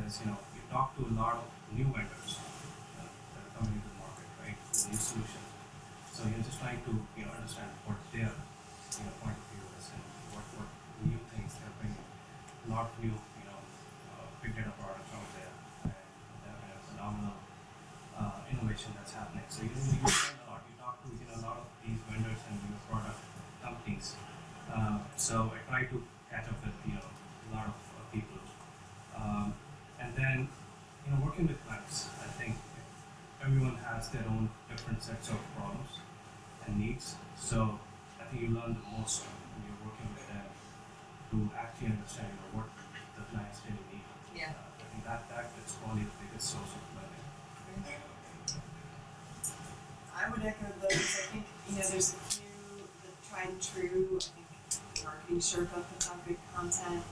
is you talk to a lot of new vendors that are coming into the market, right? With new solutions. So you're just trying to understand what their point of view is and what new things they're bringing. A lot of new big data products out there and phenomenal innovation that's happening. So you learn a lot. You talk to a lot of these vendors and product companies. So I try to catch up with a lot of people, and then working with clients. I think everyone has their own different sets of problems and needs. So I think you learn the most when you're working with them to actually understand what the clients really need. Yeah. I think that is probably the biggest source of learning. I would echo those. I think there's a few the tried and true. I think Marketing Sherpa puts out good content.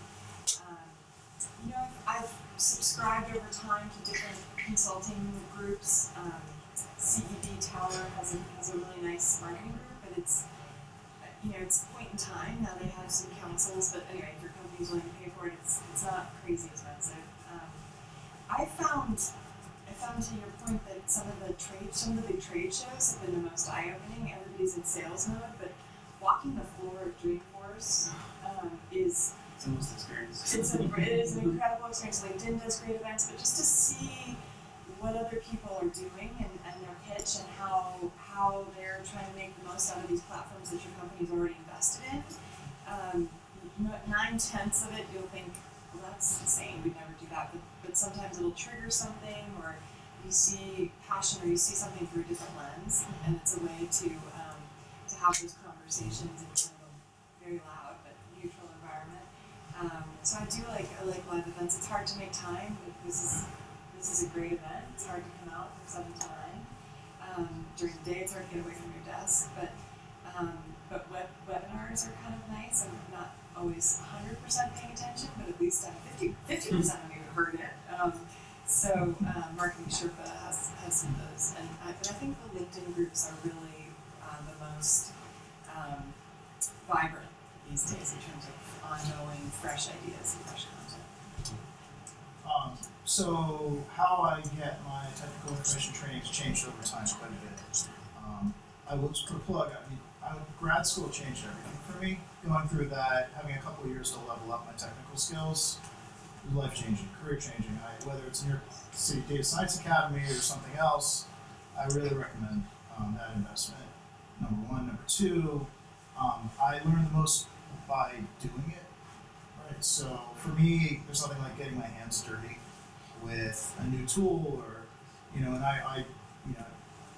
I've subscribed over time to different consulting groups. CEB Tower has a really nice marketing group, but it's a point in time. Now they have some councils, but anyway, if your company's willing to pay for it, it's not crazy expensive. I found to your point that some of the big trade shows have been the most eye-opening. Everybody's in sales mode, but walking the floor of Dreamforce is It's the most experience. it is an incredible experience. LinkedIn does great events, but just to see what other people are doing and their pitch and how they're trying to make the most out of these platforms that your company's already invested in. 9/10 of it, you'll think, well, that's insane. We'd never do that. But sometimes it'll trigger something, or you see passion, or you see something through a different lens, and it's a way to have those conversations in kind of a very loud but neutral environment. So I like live events. It's hard to make time, but this is a great event. It's hard to come out from 7 to 9. During the day, it's hard to get away from your desk, but webinars are kind of nice. I'm not always 100% paying attention, but at least 50% of you heard it. Marketing Sherpa has some of those, but I think the LinkedIn groups are really the most vibrant these days in terms of ongoing fresh ideas and fresh content. So how I get my technical information training has changed over time quite a bit. I will just put a plug. Grad school changed everything for me. Going through that, having a couple of years to level up my technical skills, was life-changing, career-changing. Whether it's in your City Data Science Academy or something else, I really recommend that investment. Number one. Number two, I learned the most by doing it. Right. So for me, there's nothing like getting my hands dirty with a new tool, or and I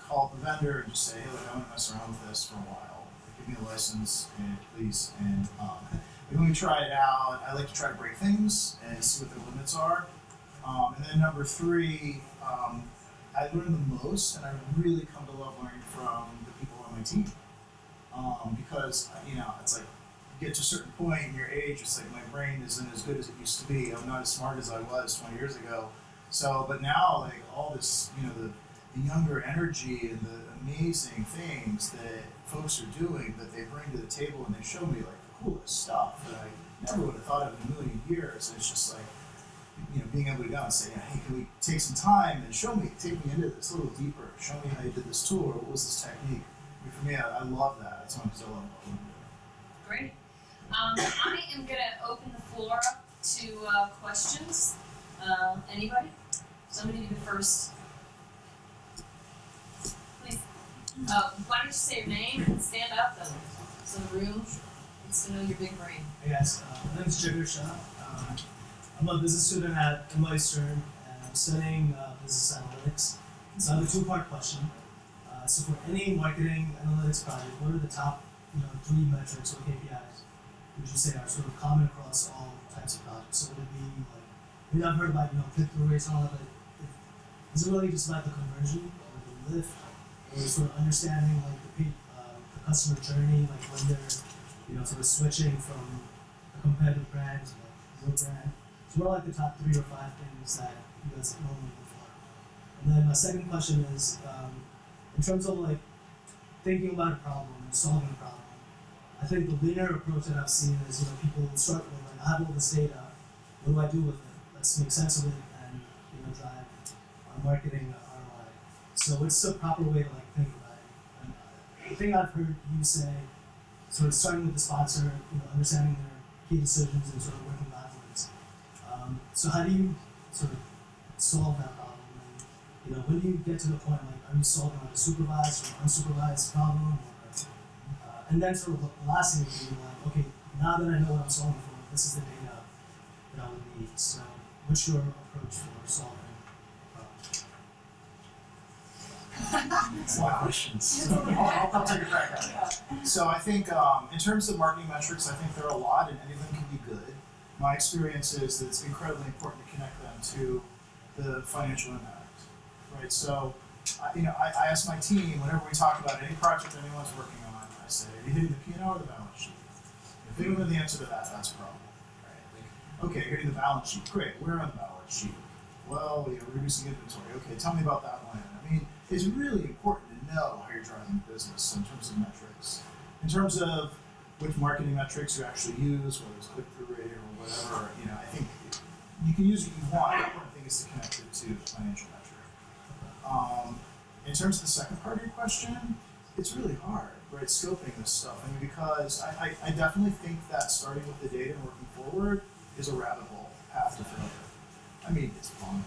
call up the vendor and just say, hey, look, I want to mess around with this for a while. Give me a license, please. And when we try it out, I like to try to break things and see what the limits are. And then number three, I learn the most, and I really come to love learning from the people on my team. Because it's like you get to a certain point in your age, it's like my brain isn't as good as it used to be. I'm not as smart as I was 20 years ago. So, but now, like all this, the younger energy and the amazing things that folks are doing that they bring to the table, and they show me like the coolest stuff that I never would have thought of in a million years. And it's just like, being able to go and say, hey, can we take some time and take me into this a little deeper, show me how you did this tool, or what was this technique. I mean, for me, I love that. It's one because I love what I'm doing. Great. I am going to open the floor up to questions. Anybody? Somebody be the first. Please. Why don't you say your name and stand up, so the room gets to know your big brain. Hey guys, my name is Jigar Shah. I'm a business student at NYU Stern, and I'm studying business analytics. So I have a two-part question. So for any marketing analytics project, what are the top 3 metrics or KPIs would you say are sort of common across all types of projects? So would it be I've heard about click-through rates and all that, but is it really just about the conversion or the lift, or sort of understanding the customer journey, when they're sort of switching from a competitive brand to your brand? So what are the top 3 or 5 things that you guys normally look for? And then my second question is, in terms of thinking about a problem and solving a problem, I think the linear approach that I've seen is people start with I have all this data, what do I do with it? Let's make sense of it and drive our marketing ROI. So what's the proper way to think about it? And the thing I've heard you say, sort of starting with the sponsor, understanding their key decisions and sort of working backwards. So how do you sort of solve that problem? And when do you get to the point are you solving a supervised or unsupervised problem? Or, and then sort of the last thing would be okay, now that I know what I'm solving for, this is the data that I would need. So what's your approach for solving problems? That's a lot of questions. So I'll take a crack at it. So I think in terms of marketing metrics, I think there are a lot, and any of them can be good. My experience is that it's incredibly important to connect them to the financial impact. Right. So, I ask my team whenever we talk about any project anyone's working on, I say, are you hitting the P&L or the balance sheet? If they don't know the answer to that, that's a problem. Right? Okay, you're hitting the balance sheet. Great. Where on the balance sheet? Well, we're reducing inventory. Okay, tell me about that line. I mean, it's really important to know how you're driving the business in terms of metrics. In terms of which marketing metrics you actually use, whether it's click-through rate or whatever. I think you can use what you want. The important thing is to connect it to the financial metric. In terms of the second part of your question, it's really hard, right? Scoping this stuff. Because I definitely think that starting with the data and working forward is a rabbit hole path to failure. It's fun.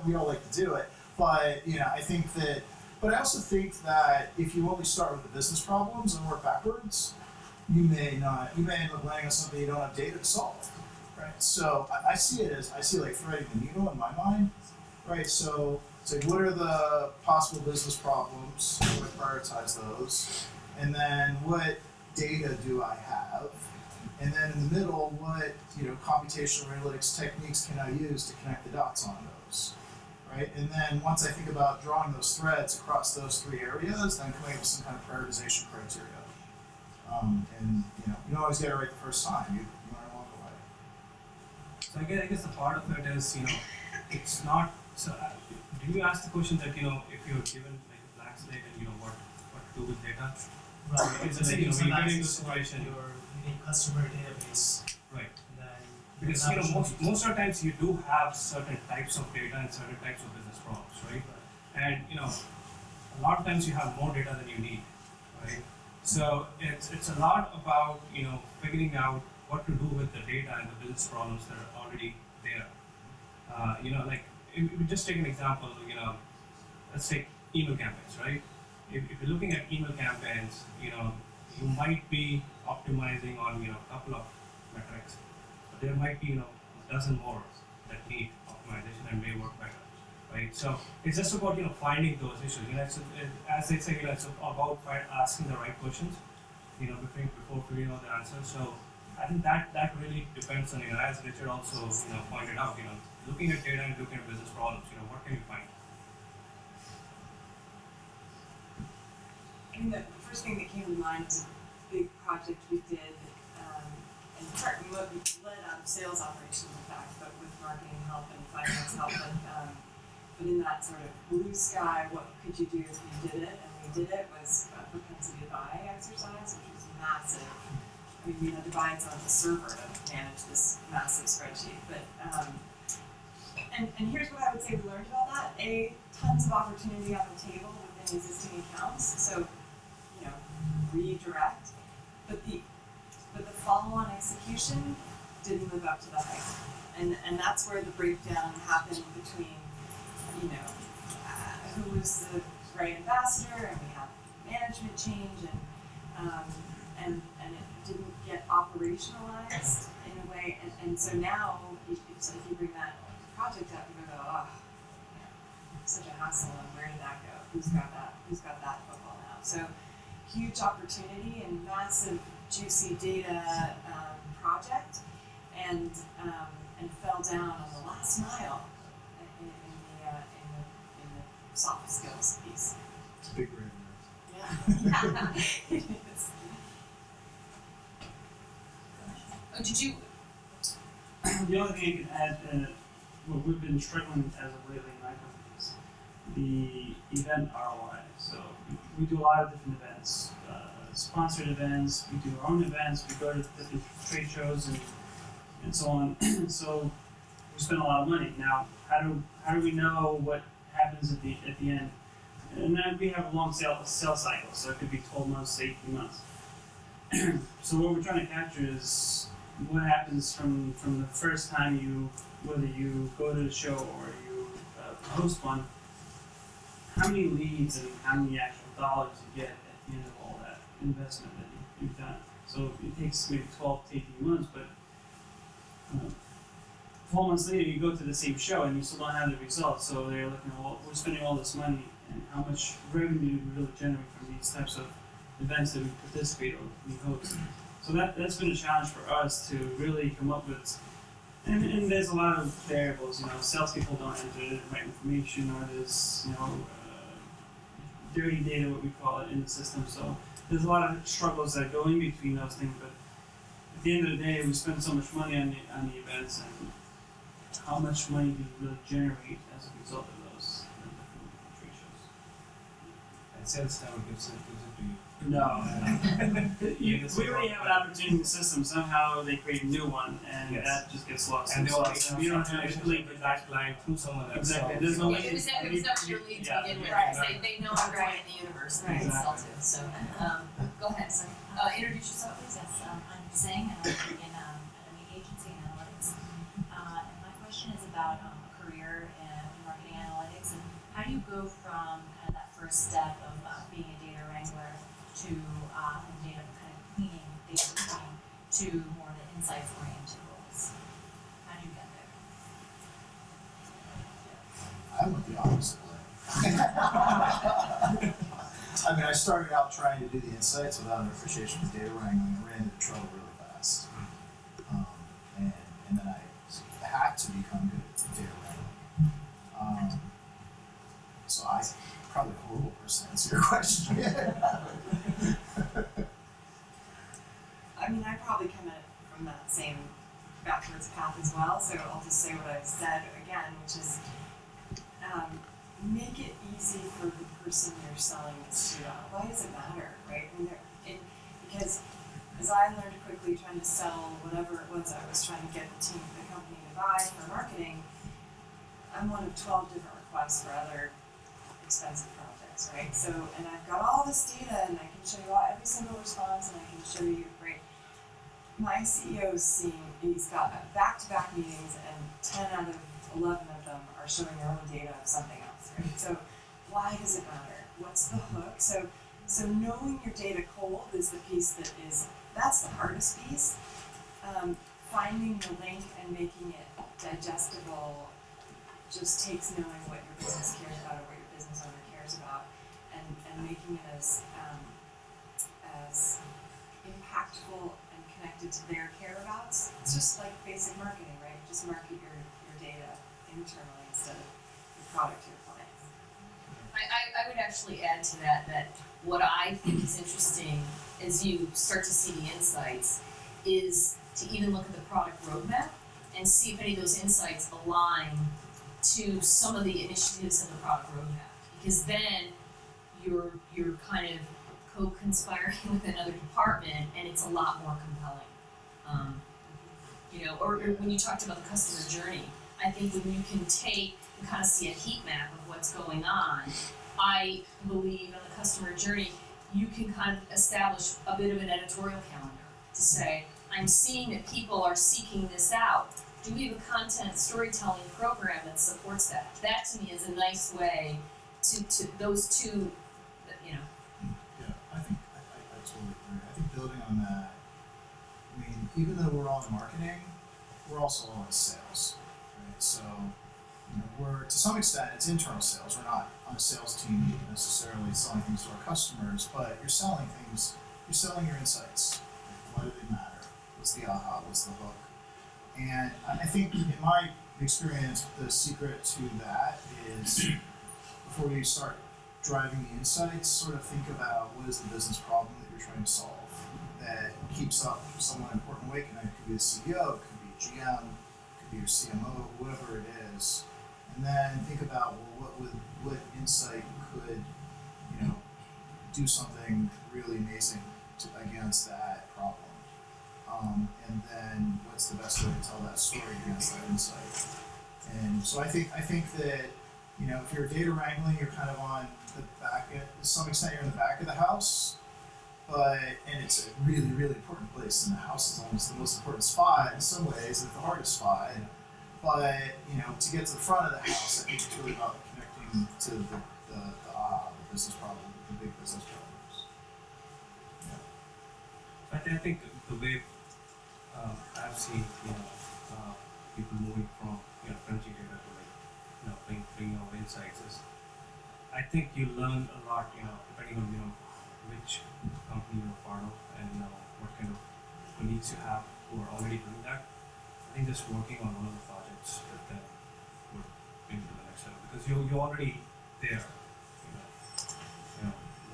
We all like to do it, but I think that. But I also think that if you only start with the business problems and work backwards, you may end up landing on something you don't have data to solve, right? So I see it like threading the needle in my mind, right? So it's like, what are the possible business problems? How do I prioritize those? And then what data do I have? And then in the middle, what computational analytics techniques can I use to connect the dots on those? Right? And then once I think about drawing those threads across those three areas, then coming up with some kind of prioritization criteria. And you don't always get it right the first time. You learn along the way. So I guess the part of it is, it's not. So do you ask the question that if you're given like a blank slate and what to do with data? Right. Is it like some we get into a access to, like, situation? your unique customer database, Right. and then Because most of the times you do have certain types of data and certain types of business problems, right? And a lot of times you have more data than you need, right? So it's a lot about figuring out what to do with the data and the business problems that are already there. Like if we just take an example, let's take email campaigns, right? If you're looking at email campaigns, you might be optimizing on a couple of metrics. There might be a dozen more that need optimization and may work better, right? So it's just about finding those issues. As they say, it's about asking the right questions, before figuring out the answer. So I think that really depends on as Richard also pointed out, looking at data and looking at business problems. What can you find? The first thing that came to mind was a big project we did. And part we led out of sales operations, in fact, but with marketing help and finance help. But in that sort of blue sky, what could you do if you did it? And we did it was a propensity to buy exercise, which was massive. We had to buy it on the server to manage this massive spreadsheet. But and here's what I would say we learned about that. Tons of opportunity on the table within existing accounts. So redirect, but the follow-on execution didn't live up to the hype, and that's where the breakdown happened between who was the right ambassador, and we had management change, and it didn't get operationalized in a way, and so now if you bring that project up, you go, oh, such a hassle, and where did that go? Who's got that football now? So huge opportunity and massive juicy data project, and fell down on the last mile in the soft skills piece. It's a big red Yeah, it is. Did you? The only thing I can add, what we've been struggling as of lately in my company is the event ROI. So we do a lot of different events, sponsored events, we do our own events, we go to different trade shows and so on. So we spend a lot of money. Now, how do we know what happens at the end? And then we have a long sales cycle, so it could be 12 months to 18 months. So what we're trying to capture is what happens from the first time whether you go to the show or you host one, how many leads and how many actual dollars you get at the end of all that investment that you've done. So it takes maybe 12 to 18 months, but 12 months later you go to the same show and you still don't have the results. So they're looking at, well, we're spending all this money, and how much revenue do we really generate from these types of events that we participate or we host. So that's been a challenge for us to really come up with, and there's a lot of variables. Salespeople don't enter the right information, or there's dirty data, what we call it, in the system. So there's a lot of struggles that go in between those things. But at the end of the day, we spend so much money on the events, and how much money do we really generate as a result of those trade shows? the sales never gives it to you. No. You We already have an opportunity in the system. Somehow they create a new one, and Yes. that just gets lost. And they already So have we don't some have to relationship link with it that client through someone else. Exactly. So- There's no It was never your lead to Yeah. begin with, Right. because they know everyone in the universe that they sell to, so, go ahead, sorry. Introduce yourself, please. Yes, I'm Zhang, and I'm working in at a media agency in analytics. And my question is about a career in marketing analytics, and how do you go from kind of that first step of being a data wrangler to and data kind of cleaning, data cleaning, to more the insights oriented roles? How do you get there? I went the opposite way. I mean, I started out trying to do the insights without an appreciation for data wrangling and ran into trouble really fast. And then I had to become good at data wrangling. So I'm probably a horrible person to answer your question. I mean, I probably come at it from that same backwards path as well, so I'll just say what I've said again, which is make it easy for the person you're selling this to. Why does it matter, right? I mean, because as I learned quickly trying to sell whatever it was I was trying to get the company to buy for marketing, I'm one of 12 different requests for other expensive projects, right? So, and I've got all this data and I can show you every single response and I can show you, right? My CEO's he's got back-to-back meetings and 10 out of 11 of them are showing their own data of something else, right? So why does it matter? What's the hook? So knowing your data cold is the piece that's the hardest piece. Finding the link and making it digestible just takes knowing what your business cares about or what your business owner cares about and making it as impactful and connected to their care abouts. It's just like basic marketing, right? Just market your data internally instead of your product to your clients. I would actually add to that what I think is interesting as you start to see the insights is to even look at the product roadmap and see if any of those insights align to some of the initiatives in the product roadmap. Because then you're kind of co-conspiring with another department and it's a lot more compelling. Or when you talked about the customer journey, I think when you can take and kind of see a heat map of what's going on, I believe on the customer journey, you can kind of establish a bit of an editorial calendar to say, I'm seeing that people are seeking this out. Do we have a content storytelling program that supports that? That to me is a nice way to those two, Yeah, I think I totally agree. I think building on that, I mean, even though we're all in marketing, we're also all in sales, right? So, we're to some extent it's internal sales. We're not on a sales team necessarily selling things to our customers, but you're selling things. You're selling your insights. Like, why do they matter? What's the aha? What's the hook? And I think in my experience, the secret to that is before you start driving the insights, sort of think about what is the business problem that you're trying to solve that keeps up someone important weight. It could be the CEO, it could be GM, it could be your CMO, whoever it is. And then think about, well, what insight could, do something really amazing against that problem. And then what's the best way to tell that story against that insight? And so I think that, if you're data wrangling, you're kind of on the back end, to some extent you're in the back of the house, and it's a really, really important place, and the house is almost the most important spot in some ways, it's the hardest spot. But, to get to the front of the house, I think it's really about connecting to the business problem, the big business problems. I think the way I've seen people moving from crunching data to bringing out insights is, I think you learn a lot depending on which company you're a part of and what kind of colleagues you have who are already doing that. I think just working on one of the projects with them would bring you to the next level because you're already there.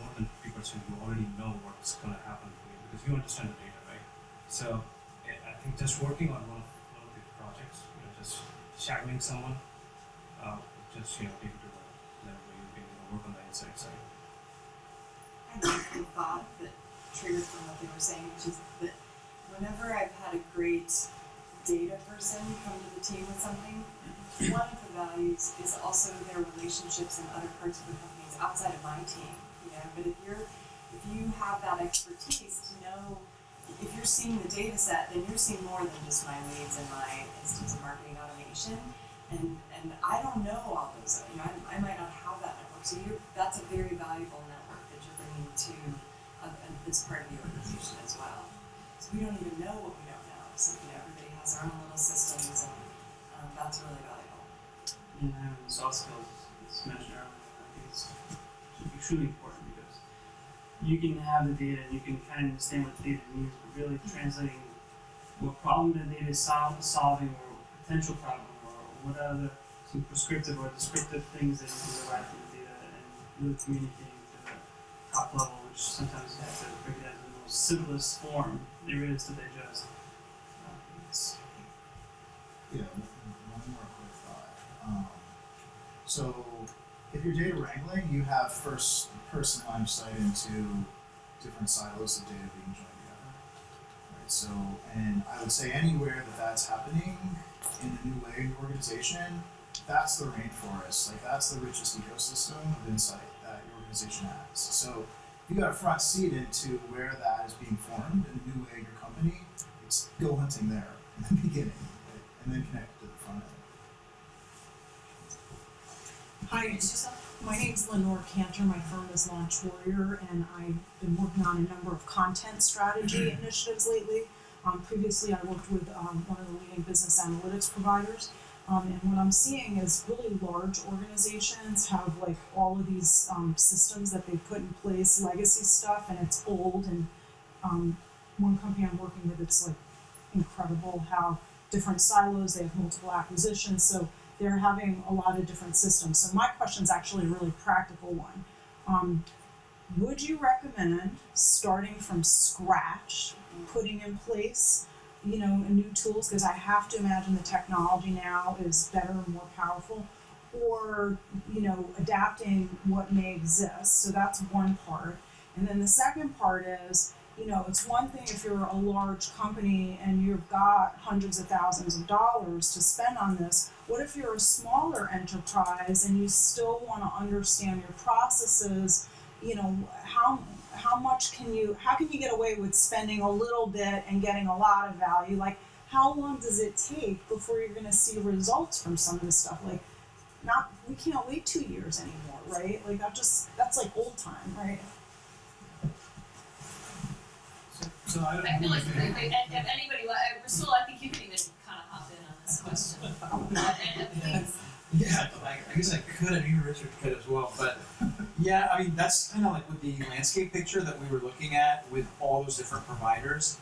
More than 50% you already know what's going to happen to you because you understand the data, right? So I think just working on one of the projects, just shadowing someone, just take it to the level where you can work on the insight side. kind of a thought that triggered from what they were saying, which is that whenever I've had a great data person come to the team with something, one of the values is also their relationships in other parts of the companies outside of my team. You know, but if you have that expertise to know, if you're seeing the data set, then you're seeing more than just my leads and my instance of marketing automation. And I don't know all those. You know, I might not have that network. So that's a very valuable network that you're bringing to this part of the organization as well. So we don't even know what we don't know. So you know, everybody has their own little systems, and that's really valuable. And having the soft skills, as mentioned earlier, I think it's extremely important because you can have the data and you can kind of understand what the data means, but really translating what problem the data is solving or potential problem or what other some prescriptive or descriptive things that you can derive from the data and really communicating to the top level, which sometimes you have to break it down to the most simplest form there is to digest. Yeah, one more quick thought. So, if you're data wrangling, you have first-person line of sight into different silos of data being joined together. Right. So, and I would say anywhere that that's happening in a new way in your organization, that's the rainforest. Like that's the richest ecosystem of insight that your organization has. So, if you got a front seat into where that is being formed in a new way in your company, it's go hunting there in the beginning. And then connect to the front end. Hi, my name's Lenore Cantor. My firm is Launch Warrior, and I've been working on a number of content strategy initiatives lately. Previously, I worked with one of the leading business analytics providers, and what I'm seeing is really large organizations have like all of these systems that they've put in place, legacy stuff, and it's old. And one company I'm working with, it's like incredible how different silos, they have multiple acquisitions, so they're having a lot of different systems. So my question is actually a really practical one. Would you recommend starting from scratch, putting in place, you know, new tools, because I have to imagine the technology now is better and more powerful, or, you know, adapting what may exist? So that's one part. And then the second part is, you know, it's one thing if you're a large company and you've got hundreds of thousands of dollars to spend on this. What if you're a smaller enterprise and you still want to understand your processes? You know, how can you get away with spending a little bit and getting a lot of value? Like, how long does it take before you're going to see results from some of this stuff? Like, we can't wait 2 years anymore, right? Like that's like old time, right? So I don't I feel know like if if anybody, Rasul, I think you can even kind of hop in on this question. And please. Yeah, I guess I could, and even Richard could as well. But yeah, I mean, that's kind of like with the landscape picture that we were looking at with all those different providers.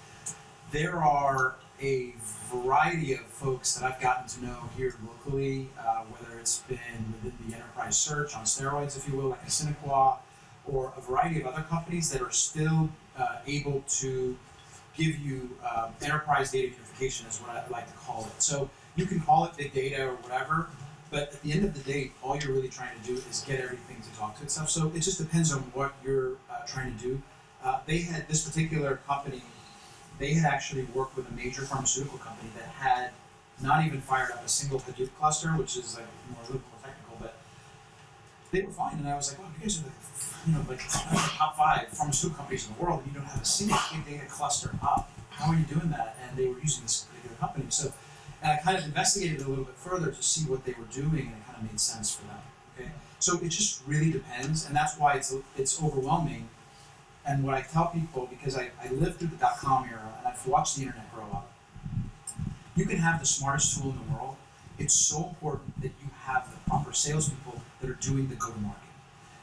There are a variety of folks that I've gotten to know here locally, whether it's been within the enterprise search on steroids, if you will, like a Cinequa, or a variety of other companies that are still able to give you enterprise data unification is what I like to call it. So you can call it big data or whatever, but at the end of the day, all you're really trying to do is get everything to talk to itself. So it just depends on what you're trying to do. They had this particular company, they had actually worked with a major pharmaceutical company that had not even fired up a single Hadoop cluster, which is like a little more technical, but they were fine. And I was like, wow, you guys are like top 5 pharmaceutical companies in the world, and you don't have a single big data cluster up. How are you doing that? And they were using this particular company. So, and I kind of investigated a little bit further to see what they were doing, and it kind of made sense for them. Okay, so it just really depends, and that's why it's overwhelming. And what I tell people, because I lived through the .com era and I've watched the internet grow up, you can have the smartest tool in the world. It's so important that you have the proper salespeople that are doing the go-to-market.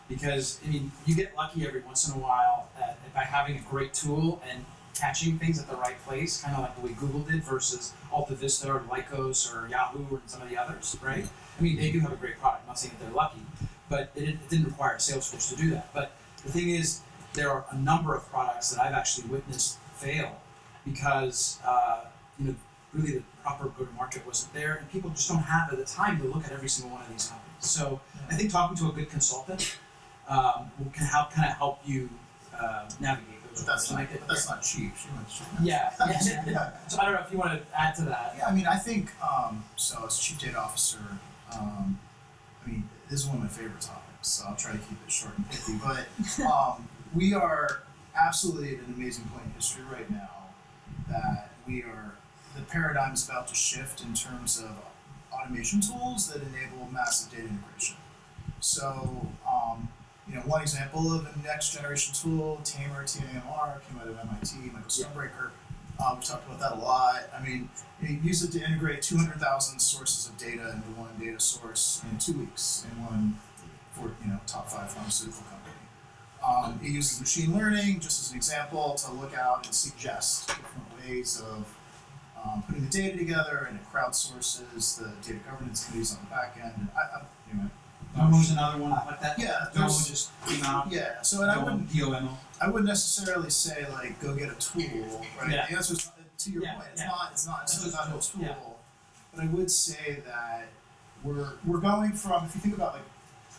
Because, I mean, you get lucky every once in a while by having a great tool and catching things at the right place, kind of like the way Google did versus Alta Vista or Lycos or Yahoo or some of the others, right? I mean, they do have a great product. I'm not saying that they're lucky, but it didn't require a sales force to do that. But the thing is, there are a number of products that I've actually witnessed fail because, really the proper go-to-market wasn't there, and people just don't have the time to look at every single one of these companies. So I think talking to a good consultant can help you navigate those. But that's to not, make it. but that's not cheap. She went cheap. Yeah. So I don't know if you want to add to that. Yeah, I mean, I think, so as chief data officer, I mean, this is one of my favorite topics, so I'll try to keep it short and pithy, but we are absolutely at an amazing point in history right now that the paradigm is about to shift in terms of automation tools that enable massive data integration. So, one example of a next generation tool, Tamer, TAMR, came out of MIT, Michael Stonebreaker. We've talked about that a lot. I mean, you use it to integrate 200,000 sources of data into one data source in 2 weeks in one top 5 pharmaceutical company. It uses machine learning, just as an example, to look out and suggest different ways of putting the data together, and it crowdsources the data governance committees on the back end. And anyway. Domo was another one like that. Yeah, Domo there's- just came out. Yeah, so and I wouldn't DOMO. necessarily say like go get a tool, right? Yeah. The answer is to your Yeah, point. yeah. It's not That's about a just tool. a tool, yeah. But I would say that we're going from, if you think about like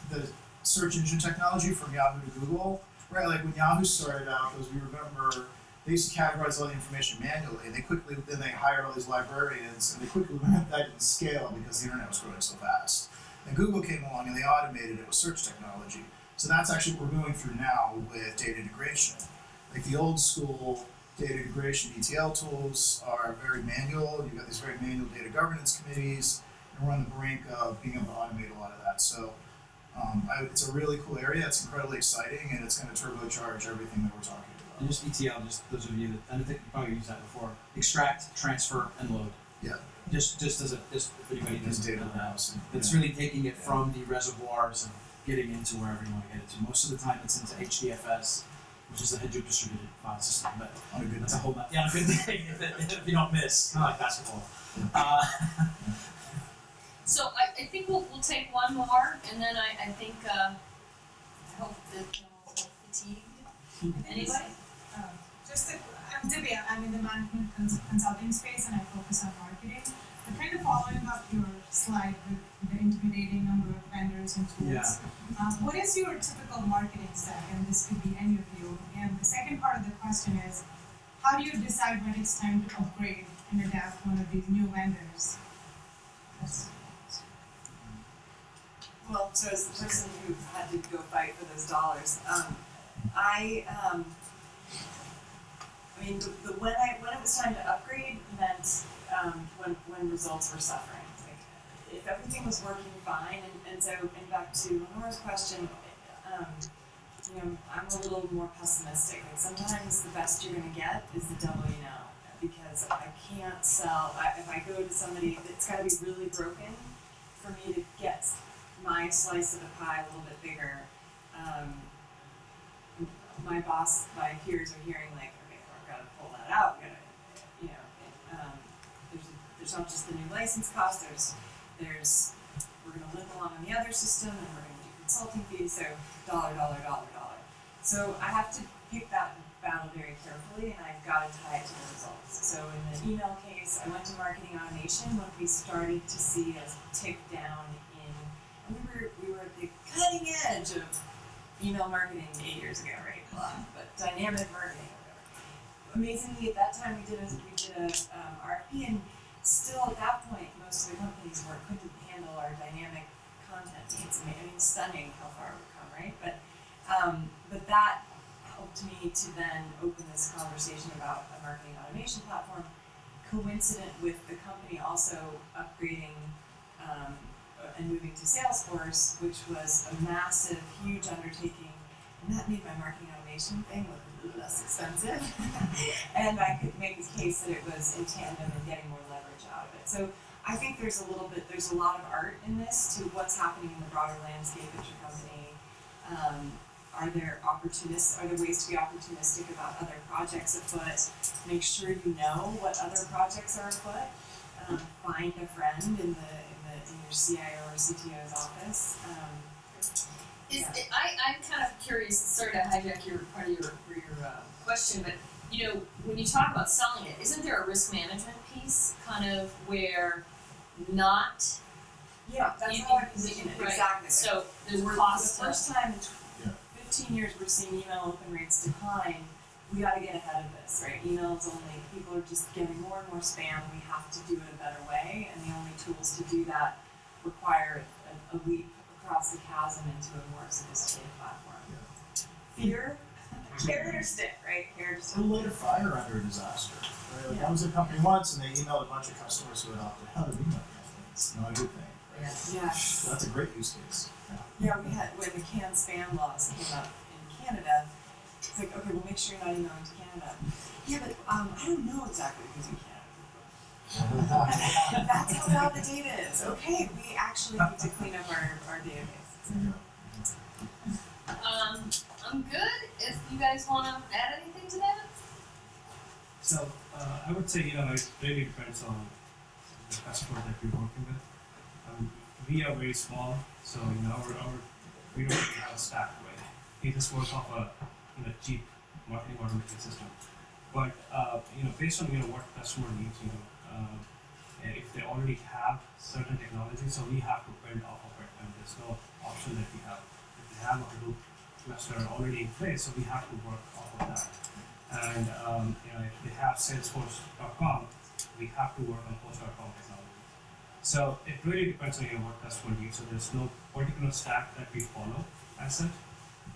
the search engine technology from Yahoo to Google, right? Like when Yahoo started out, because we remember they used to categorize all the information manually, and then they hired all these librarians, and they quickly learned that didn't scale because the internet was growing so fast. And Google came along and they automated it with search technology. So that's actually what we're going through now with data integration. Like the old school data integration ETL tools are very manual. You've got these very manual data governance committees, and we're on the brink of being able to automate a lot of that. So it's a really cool area. It's incredibly exciting, and it's going to turbocharge everything that we're talking about. And just ETL, just those of you that I don't think you probably used that before. Extract, transfer, and load. Yeah. Just if anybody There's doesn't data know that. warehouse. It's really taking it from the reservoirs and getting into wherever you want to get it to. Most of the time it's into HDFS, which is the Hadoop distributed file system, but On a good that's a day. whole on a good day if you don't miss, kind of like basketball. So I think we'll take one more, and then I think I hope that we'll fatigued. Anybody? I'm Divya. I'm in the management consulting space, and I focus on marketing. But kind of following up your slide with the intimidating number of vendors and tools. What is your typical marketing stack? And this could be any of you. And the second part of the question is, how do you decide when it's time to upgrade and adapt one of these new vendors? Well, so as the person who had to go fight for those dollars, when it was time to upgrade meant when results were suffering. Like if everything was working fine, and so back to Lenore's question, I'm a little more pessimistic. Like sometimes the best you're gonna get is the devil you know, because I can't sell. If I go to somebody, it's got to be really broken for me to get my slice of the pie a little bit bigger. My boss, my peers are hearing like, okay, we've got to pull that out. We got to, there's not just the new license cost. There's we're going to limp along on the other system, and we're going to do consulting fees. So dollar. So I have to pick that battle very carefully, and I've got to tie it to the results. So in the email case, I went to marketing automation when we started to see a tick down in, and we were at the cutting edge of email marketing 8 years ago, right? But dynamic marketing or whatever. Amazingly, at that time we did a RFP, and still at that point, most of the companies couldn't handle our dynamic content needs. I mean, stunning how far we've come, right? But that helped me to then open this conversation about a marketing automation platform, coincident with the company also upgrading and moving to Salesforce, which was a massive, huge undertaking, and that made my marketing automation thing look a little less expensive, and I could make a case that it was in tandem and getting more leverage out of it. So I think there's a lot of art in this to what's happening in the broader landscape at your company. Are there ways to be opportunistic about other projects afoot? Make sure you know what other projects are afoot. Find a friend in your CIO or CTO's office. I'm kind of curious. Sorry to hijack part of your question, but when you talk about selling it, isn't there a risk management piece, kind of where not? Yeah, that's how I position it. Right. Exactly. So there's For cost. the first time in 15 years we're seeing email open rates decline, we gotta get ahead of this, right? Emails only, people are just getting more and more spam, we have to do it a better way, and the only tools to do that require a leap across the chasm into a more sophisticated platform. Fear, carrot or stick, right? Carrot or stick. Who lit a fire under a disaster? Right? Like, I was at a company once and they emailed a bunch of customers who had opted out of email campaigns. It's not a good thing. Right? Yes. So that's a great use case. Yeah, we had, when the canned spam laws came up in Canada, it's like, okay, we'll make sure you're not emailing to Canada. Yeah, but I don't know exactly who's in Canada. That's how bad the data is. Okay, we actually need to clean up our database. I'm good. If you guys want to add anything to that. So I would say, it really depends on the customer that we're working with. We are very small, so we don't really have a stack way. We just work off a cheap marketing automation system. But based on what customer needs, if they already have certain technology, so we have to build off of it, and there's no option that we have. If they have a Hadoop cluster already in place, so we have to work off of that. And if they have Salesforce.com, we have to work on Post.com technology. So it really depends on what customer needs. So there's no particular stack that we follow as such.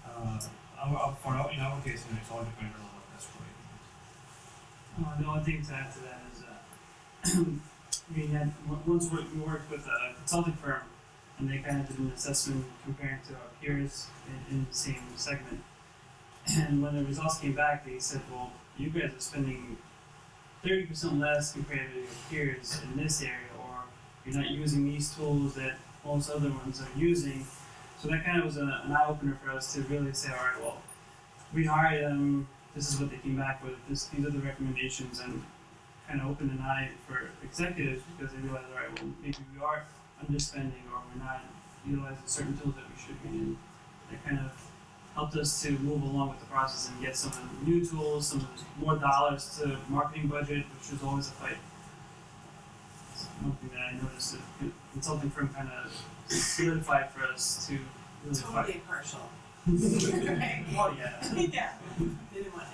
In our case, it's all dependent on what customer needs. The only thing to add to that is once we worked with a consulting firm, and they kind of did an assessment comparing to our peers in the same segment. And when the results came back, they said, well, you guys are spending 30% less compared to your peers in this area, or you're not using these tools that most other ones are using. So that kind of was an eye-opener for us to really say, all right, well, we hired them, this is what they came back with, these are the recommendations, and kind of opened an eye for executives because they realized, all right, well, maybe we are underspending or we're not utilizing certain tools that we should be in. That kind of helped us to move along with the process and get some of the new tools, some of the more dollars to marketing budget, which was always a fight. So one thing that I noticed, the consulting firm kind of solidified for us to really Totally fight. impartial. Oh yeah. Yeah. They didn't want